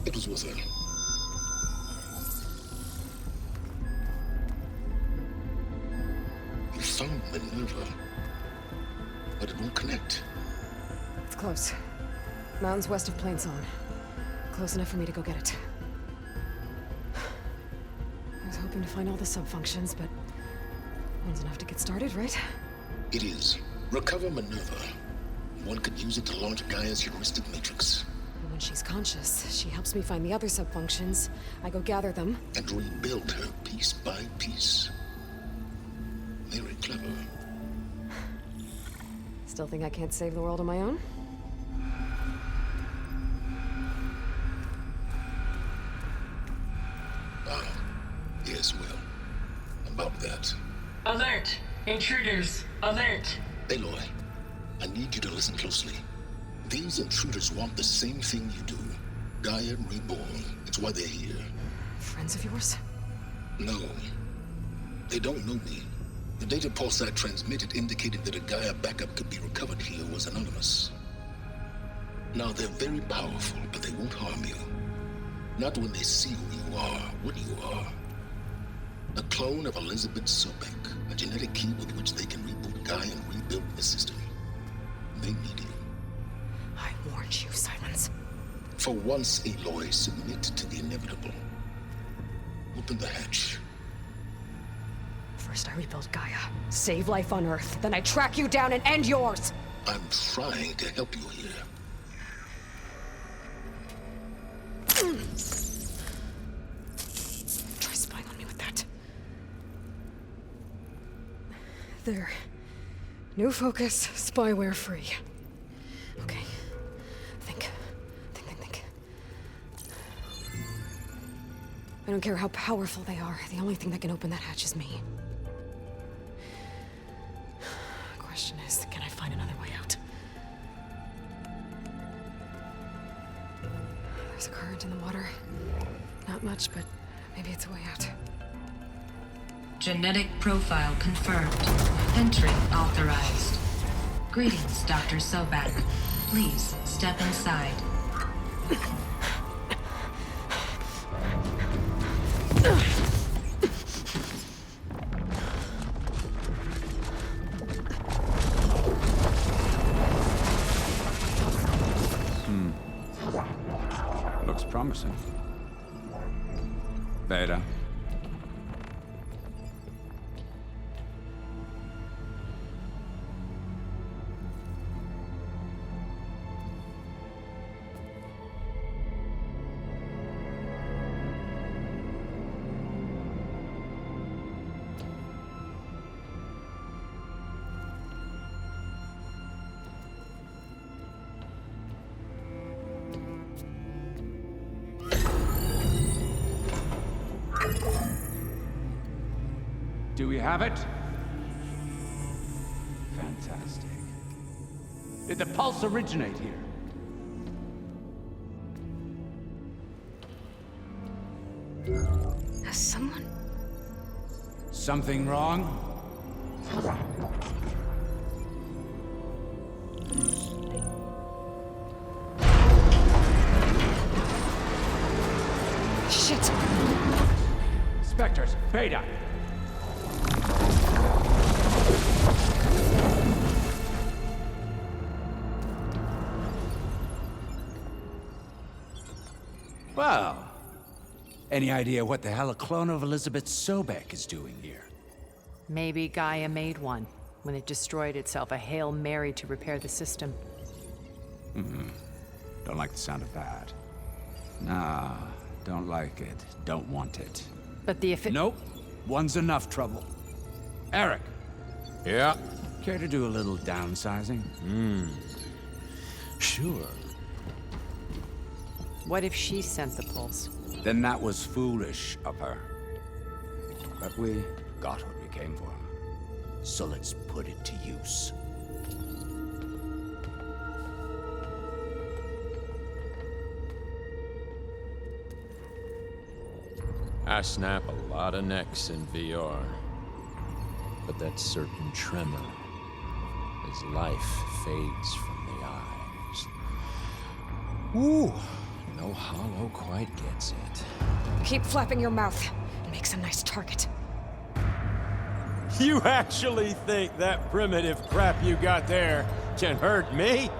B: It was worth it. You found Minerva, but it won't connect.
A: It's close. Mountains west of Plainzone. Close enough for me to go get it. I was hoping to find all the subfunctions, but one's enough to get started, right?
B: It is. Recover Minerva. One could use it to launch Gaia's heuristic matrix.
A: And when she's conscious, she helps me find the other subfunctions. I go gather them.
B: And rebuild her piece by piece. Very clever.
A: Still think I can't save the world on my own?
B: Yes, well, about that.
D: Alert! Intruders! Alert!
B: Aloy, I need you to listen closely. These intruders want the same thing you do. Gaia reborn. It's why they're here.
A: Friends of yours?
B: No. They don't know me. The data pulse I transmitted indicated that a Gaia backup could be recovered here was anonymous. Now, they're very powerful, but they won't harm you. Not when they see who you are, what you are. A clone of Elizabeth Sobek, a genetic key with which they can reboot Gaia and rebuild the system. They need you.
A: I warned you, Silence.
B: For once, Aloy, submit to the inevitable. Open the hatch.
A: First I rebuild Gaia, save life on Earth, then I track you down and end yours!
B: I'm trying to help you here.
A: Try spying on me with that. There. New focus, spyware free. Okay. Think. I don't care how powerful they are. The only thing that can open that hatch is me. Question is, can I find another way out? There's a current in the water. Not much, but maybe it's a way out.
J: Genetic profile confirmed. Entry authorized. Greetings, Dr. Sobak. Please step inside.
K: Looks promising. Beta. Do we have it? Fantastic. Did the pulse originate here?
A: Has someone...
K: Something wrong?
A: Shit!
K: Spectres, Beta.
L: Well, any idea what the hell a clone of Elizabeth Sobek is doing here?
H: Maybe Gaia made one when it destroyed itself, a Hail Mary to repair the system.
L: Don't like the sound of that. Nah, don't like it. Don't want it.
H: But the
L: Nope. One's enough trouble. Eric.
M: Yeah?
L: Care to do a little downsizing?
M: Sure.
H: What if she sent the pulse?
L: Then that was foolish of her. But we got what we came for. So let's put it to use.
M: I snap a lot of necks in VR. But that certain tremor as life fades from the eyes. Ooh, no hollow quite gets it.
A: Keep flapping your mouth. It makes a nice target.
M: You actually think that primitive crap you got there can hurt me?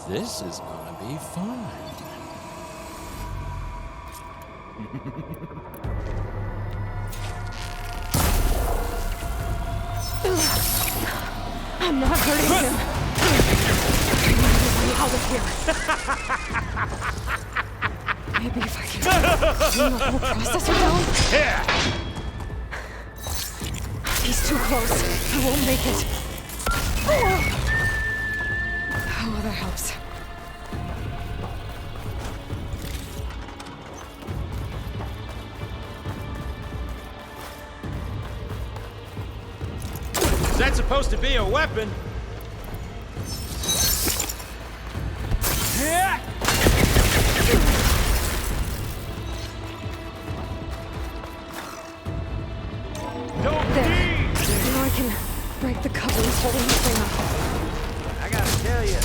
M: This is gonna be fun.
A: I'm not hurting him. Out of here. Maybe if I can bring the whole processor down.
M: Yeah.
A: He's too close. I won't make it. Oh, that helps.
M: Is that supposed to be a weapon? Yeah.
A: There. Now I can break the couplings holding this thing up.
M: I gotta tell you.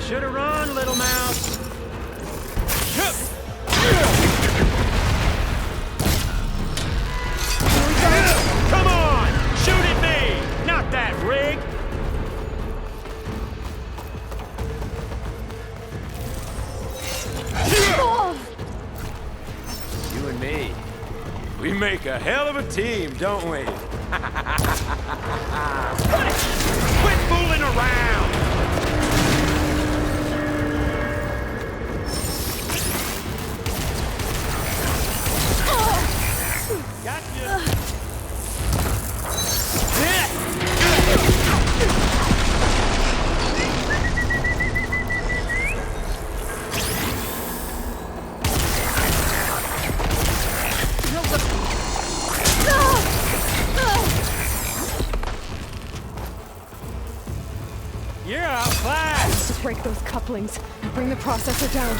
M: Should've run, little mouse. Come on! Shoot at me! Not that rig! You and me, we make a hell of a team, don't we? Quit fooling around! You're outclassed!
A: Just break those couplings and bring the processor down.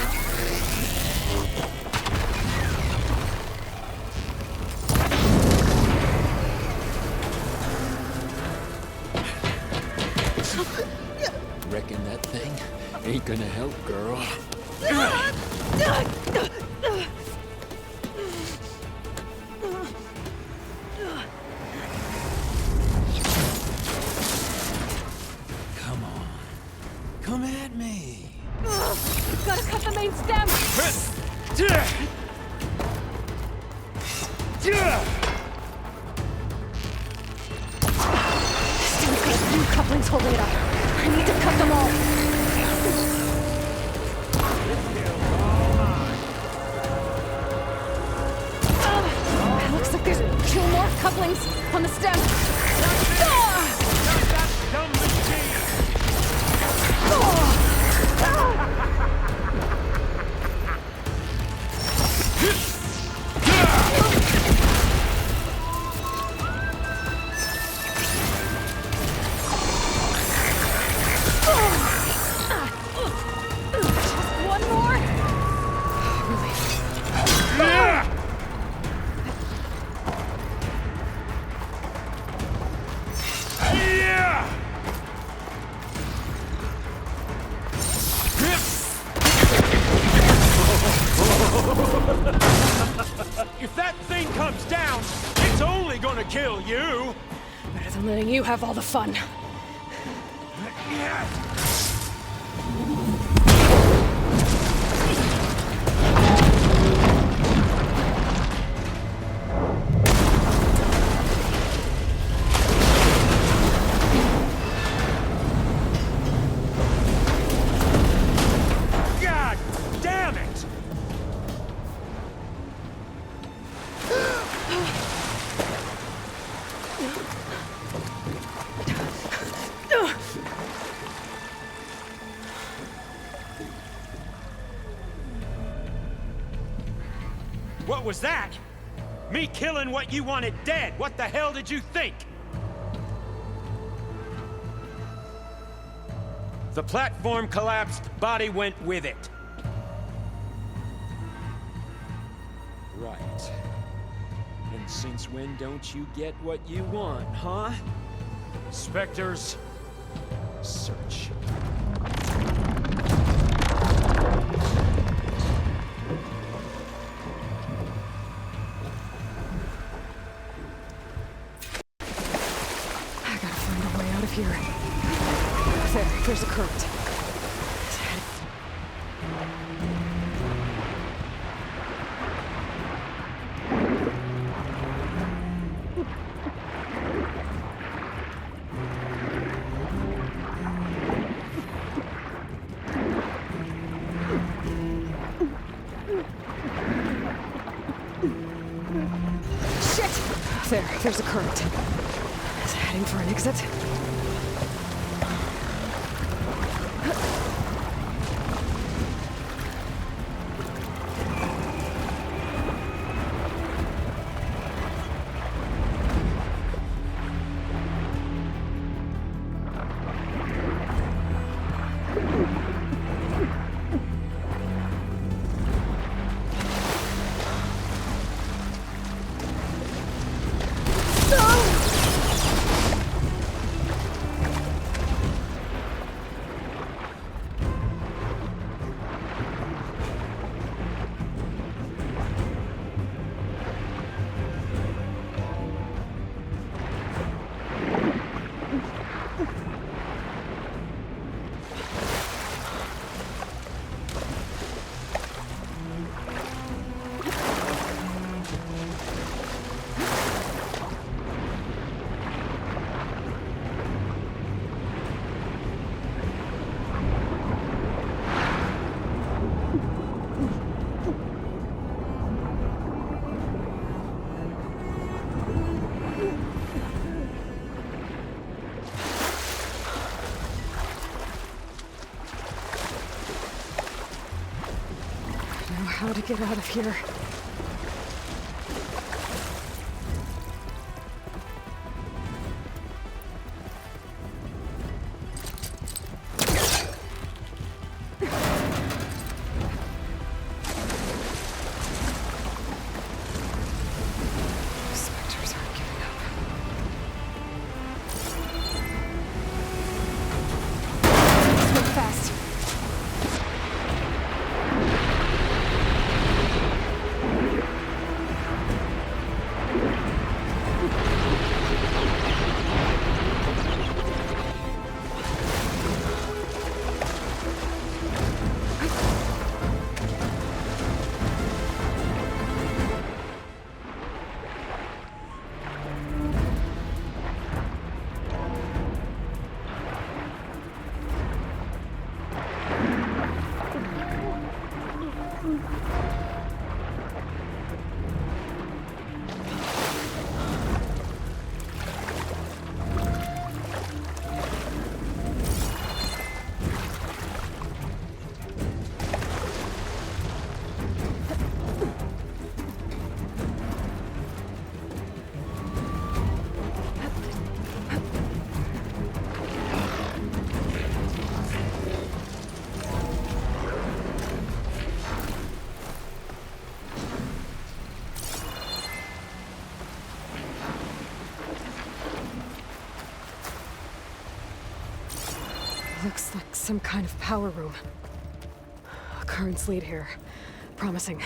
M: Reckon that thing ain't gonna help, girl. Come on. Come at me.
A: Gotta cut the main stem!
M: Still
A: Still got a few couplings holding it up. I need to cut them all. Looks like there's 2 more couplings on the stem.
K: comes down, it's only gonna kill you!
A: Better than letting you have all the fun.
K: God damn it! What was that? Me killing what you wanted dead. What the hell did you think? The platform collapsed, body went with it. Right. And since when don't you get what you want, huh? Spectres, search.
A: I gotta find a way out of here. There's a current. Shit! There's a current. Is it heading for an exit? How to get out of here. Spectres aren't giving up. Swim fast. Looks like some kind of power room. Currents lead here. Promising.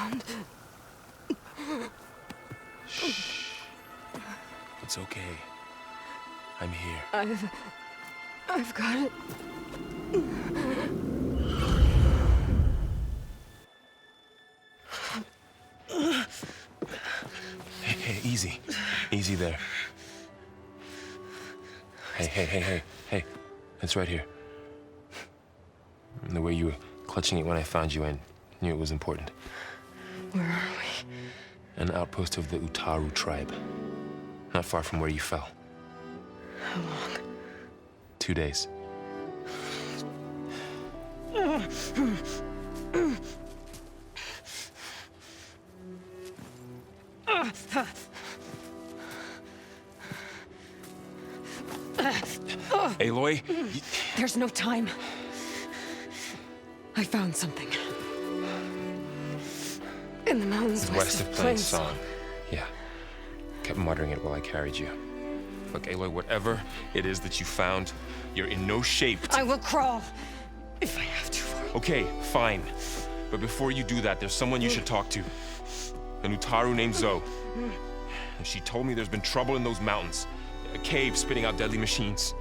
A: found.
N: Shh. It's okay. I'm here.
A: I've got it.
N: Hey, easy. Easy there. Hey. It's right here. And the way you were clutching it when I found you, I knew it was important.
A: Where are we?
N: An outpost of the Utaru tribe. Not far from where you fell.
A: How long?
N: 2 days. Aloy?
A: There's no time. I found something. In the mountains
N: West of Plainsong. Yeah. Kept muttering it while I carried you. Look, Aloy, whatever it is that you found, you're in no shape to...
A: I will crawl, if I have to.
N: Okay, fine. But before you do that, there's someone you should talk to. An Utaru named Zoe. And she told me there's been trouble in those mountains. A cave spitting out deadly machines.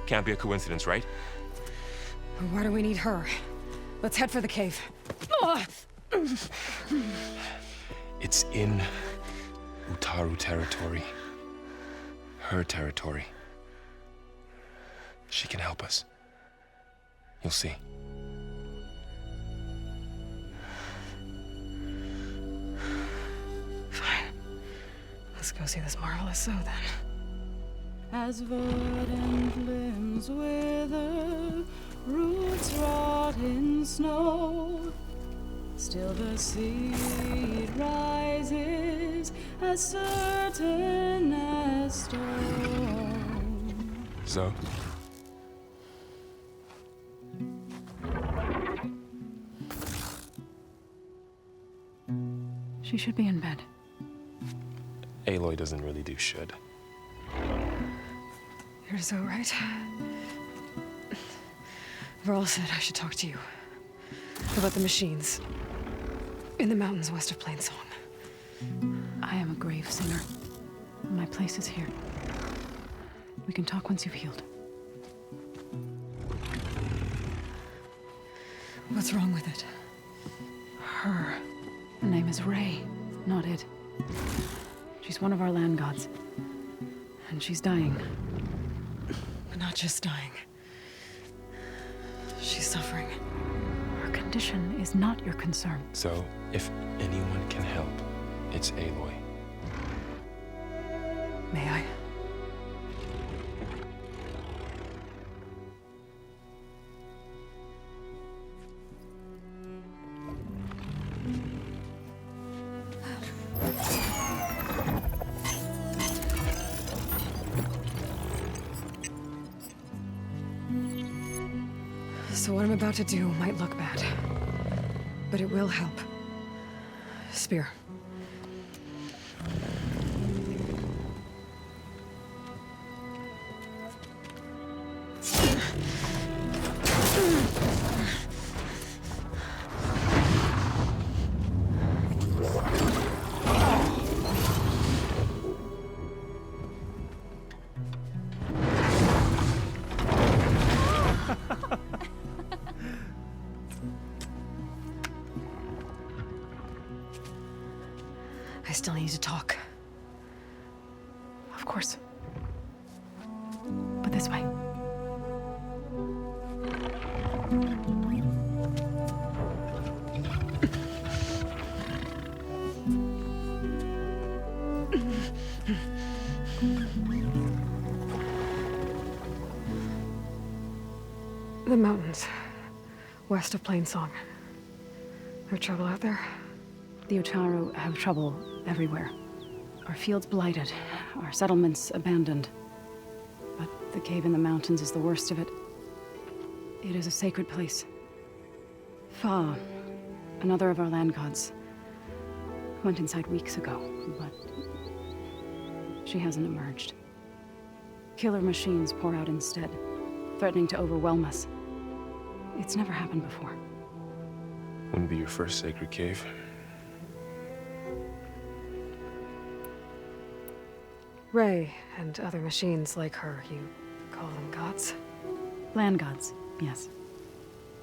N: Can't be a coincidence, right?
A: Why do we need her? Let's head for the cave.
N: It's in Utaru territory. Her territory. She can help us. You'll see.
A: Fine. Let's go see this marvelous Zoe then.
O: As verdant limbs wither, roots rot in snow, still the seed rises as certain as stone.
N: Zoe?
O: She should be in bed.
N: Aloy doesn't really do should.
A: You're so right. Varl said I should talk to you about the machines in the mountains west of Plainsong.
O: I am a grave singer. My place is here. We can talk once you've healed.
A: What's wrong with it?
O: Her name is Ray, not it. She's one of our land gods. And she's dying.
A: Not just dying. She's suffering.
O: Her condition is not your concern.
N: So, if anyone can help, it's Aloy.
A: May I? So what I'm about to do might look bad, but it will help. Spear. I still need to talk.
O: Of course. But this way.
A: The mountains, west of Plainsong. There trouble out there?
O: The Utaru have trouble everywhere. Our fields blighted, our settlements abandoned. But the cave in the mountains is the worst of it. It is a sacred place. Fa, another of our land gods, went inside weeks ago, but she hasn't emerged. Killer machines pour out instead, threatening to overwhelm us. It's never happened before.
N: Wouldn't be your first sacred cave.
A: Ray and other machines like her, you call them gods?
O: Land gods, yes.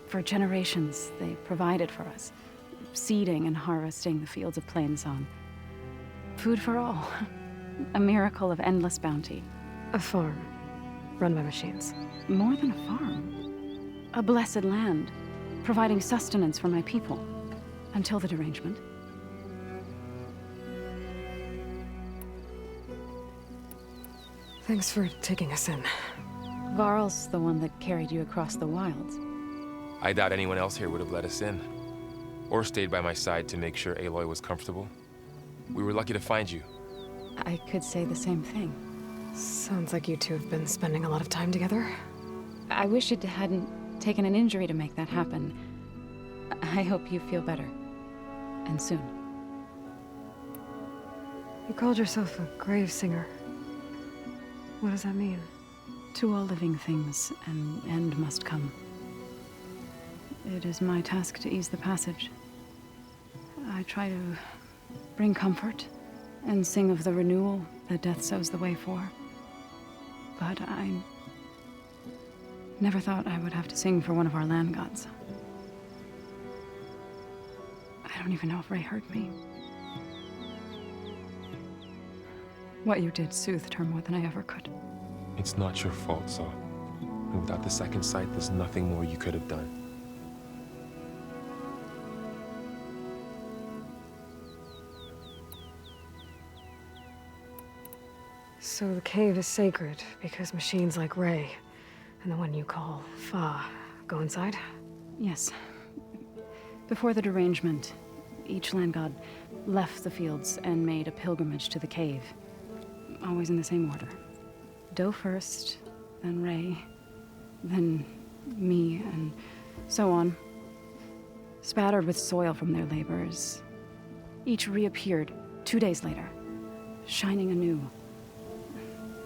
O: For generations, they provided for us, seeding and harvesting the fields of Plainsong. Food for all. A miracle of endless bounty.
A: A farm, run by machines.
O: More than a farm. A blessed land, providing sustenance for my people. Until the derangement.
A: Thanks for taking us in.
O: Varl's the one that carried you across the wilds.
N: I doubt anyone else here would have let us in. Or stayed by my side to make sure Aloy was comfortable. We were lucky to find you.
O: I could say the same thing.
A: Sounds like you two have been spending a lot of time together.
O: I wish it hadn't taken an injury to make that happen. I hope you feel better. And soon.
A: You called yourself a grave singer. What does that mean?
O: To all living things, an end must come. It is my task to ease the passage. I try to bring comfort and sing of the renewal that death sows the way for. But I never thought I would have to sing for one of our land gods. I don't even know if Ray heard me. What you did soothed her more than I ever could.
N: It's not your fault, Saw. And without the second sight, there's nothing more you could have done.
A: So the cave is sacred because machines like Ray and the one you call Fa go inside?
O: Yes. Before the derangement, each land god left the fields and made a pilgrimage to the cave. Always in the same order. Doe first, then Ray, then me, and so on. Spattered with soil from their labors. Each reappeared 2 days later, shining anew,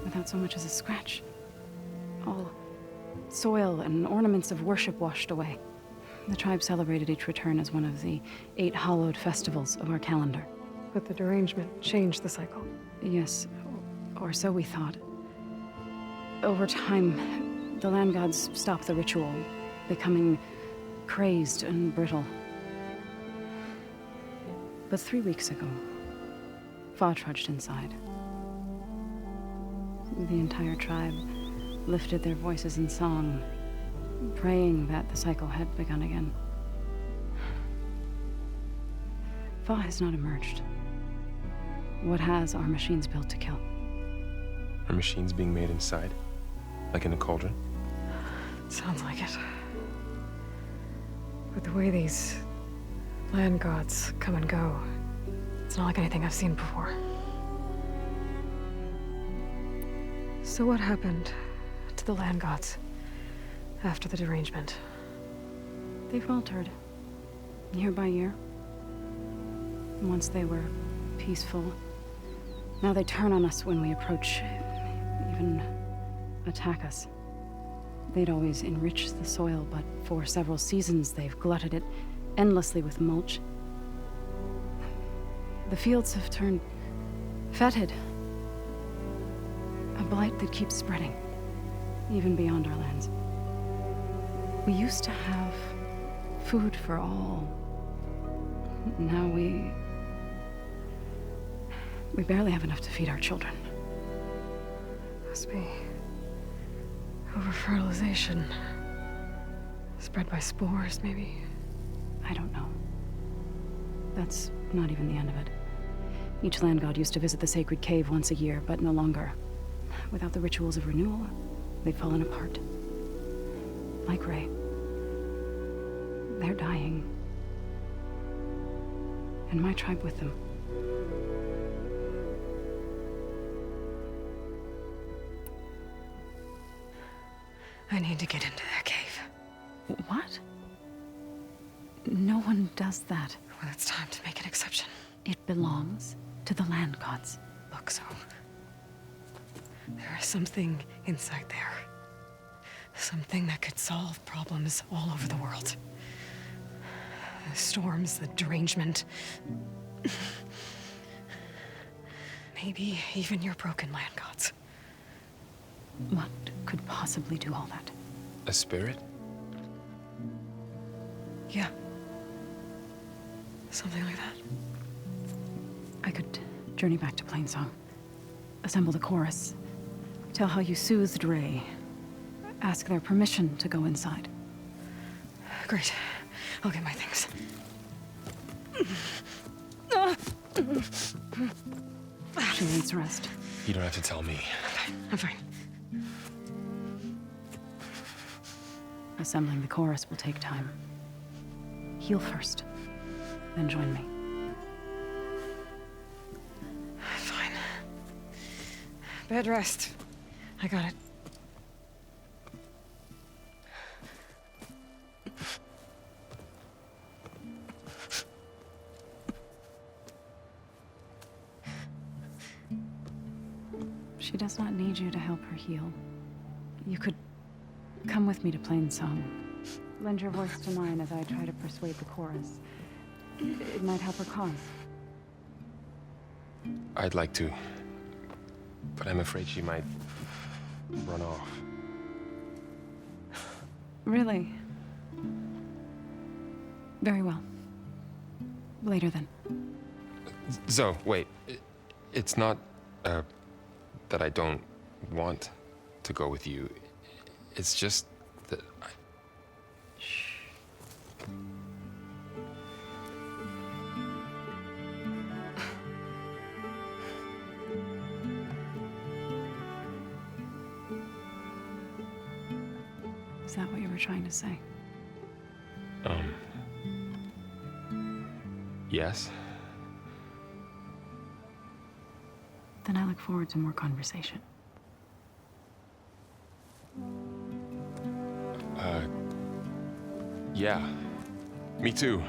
O: without so much as a scratch. All soil and ornaments of worship washed away. The tribe celebrated each return as one of the 8 hallowed festivals of our calendar.
A: But the derangement changed the cycle.
O: Yes, or so we thought. Over time, the land gods stopped the ritual, becoming crazed and brittle. But 3 weeks ago, Fa trudged inside. The entire tribe lifted their voices in song, praying that the cycle had begun again. Fa has not emerged. What has are machines built to kill?
N: Are machines being made inside? Like in a cauldron?
A: Sounds like it. But the way these land gods come and go, it's not like anything I've seen before. So what happened to the land gods after the derangement?
O: They faltered, year by year. Once they were peaceful. Now they turn on us when we approach, even attack us. They'd always enriched the soil, but for several seasons they've glutted it endlessly with mulch. The fields have turned fetid. A blight that keeps spreading, even beyond our lands. We used to have food for all. Now we barely have enough to feed our children.
A: Must be over-fertilization. Spread by spores, maybe?
O: I don't know. That's not even the end of it. Each land god used to visit the sacred cave once a year, but no longer. Without the rituals of renewal, they've fallen apart. Like Ray. They're dying. And my tribe with them.
A: I need to get into their cave.
O: What? No one does that.
A: Well, it's time to make an exception.
O: It belongs to the land gods.
A: Look, so there is something inside there. Something that could solve problems all over the world. The storms, the derangement. Maybe even your broken land gods.
O: What could possibly do all that?
N: A spirit?
A: Yeah. Something like that.
O: I could journey back to Plainsong, assemble the chorus, tell how you soothed Ray, ask their permission to go inside.
A: Great. I'll get my things.
O: She needs rest.
N: You don't have to tell me.
A: I'm fine.
O: Assembling the chorus will take time. Heal first, then join me.
A: Fine. Bed rest. I got it.
O: She does not need you to help her heal. You could come with me to Plainsong. Lend your voice to mine as I try to persuade the chorus. It might help her cause.
N: I'd like to. But I'm afraid she might run off.
O: Really? Very well. Later then.
N: Zoe, wait. It's not, that I don't want to go with you. It's just that I...
O: Shh. Is that what you were trying to say?
N: Yes?
O: Then I look forward to more conversation.
N: Yeah. Me too.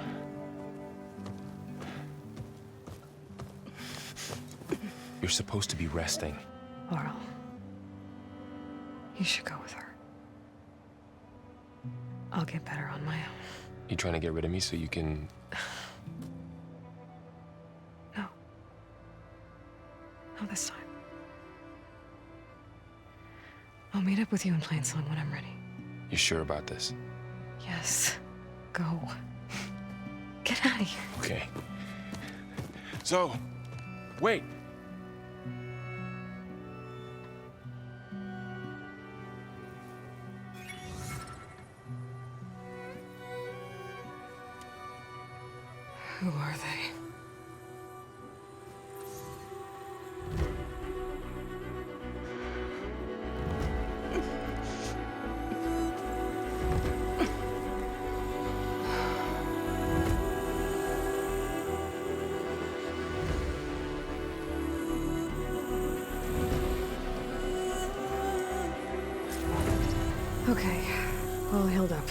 N: You're supposed to be resting.
A: Laurel. You should go with her. I'll get better on my own.
N: You trying to get rid of me so you can...
A: No. Not this time. I'll meet up with you in Plainsong when I'm ready.
N: You sure about this?
A: Yes. Go. Get out of here.
N: Okay. So, wait.
A: Who are they? Okay, all healed up.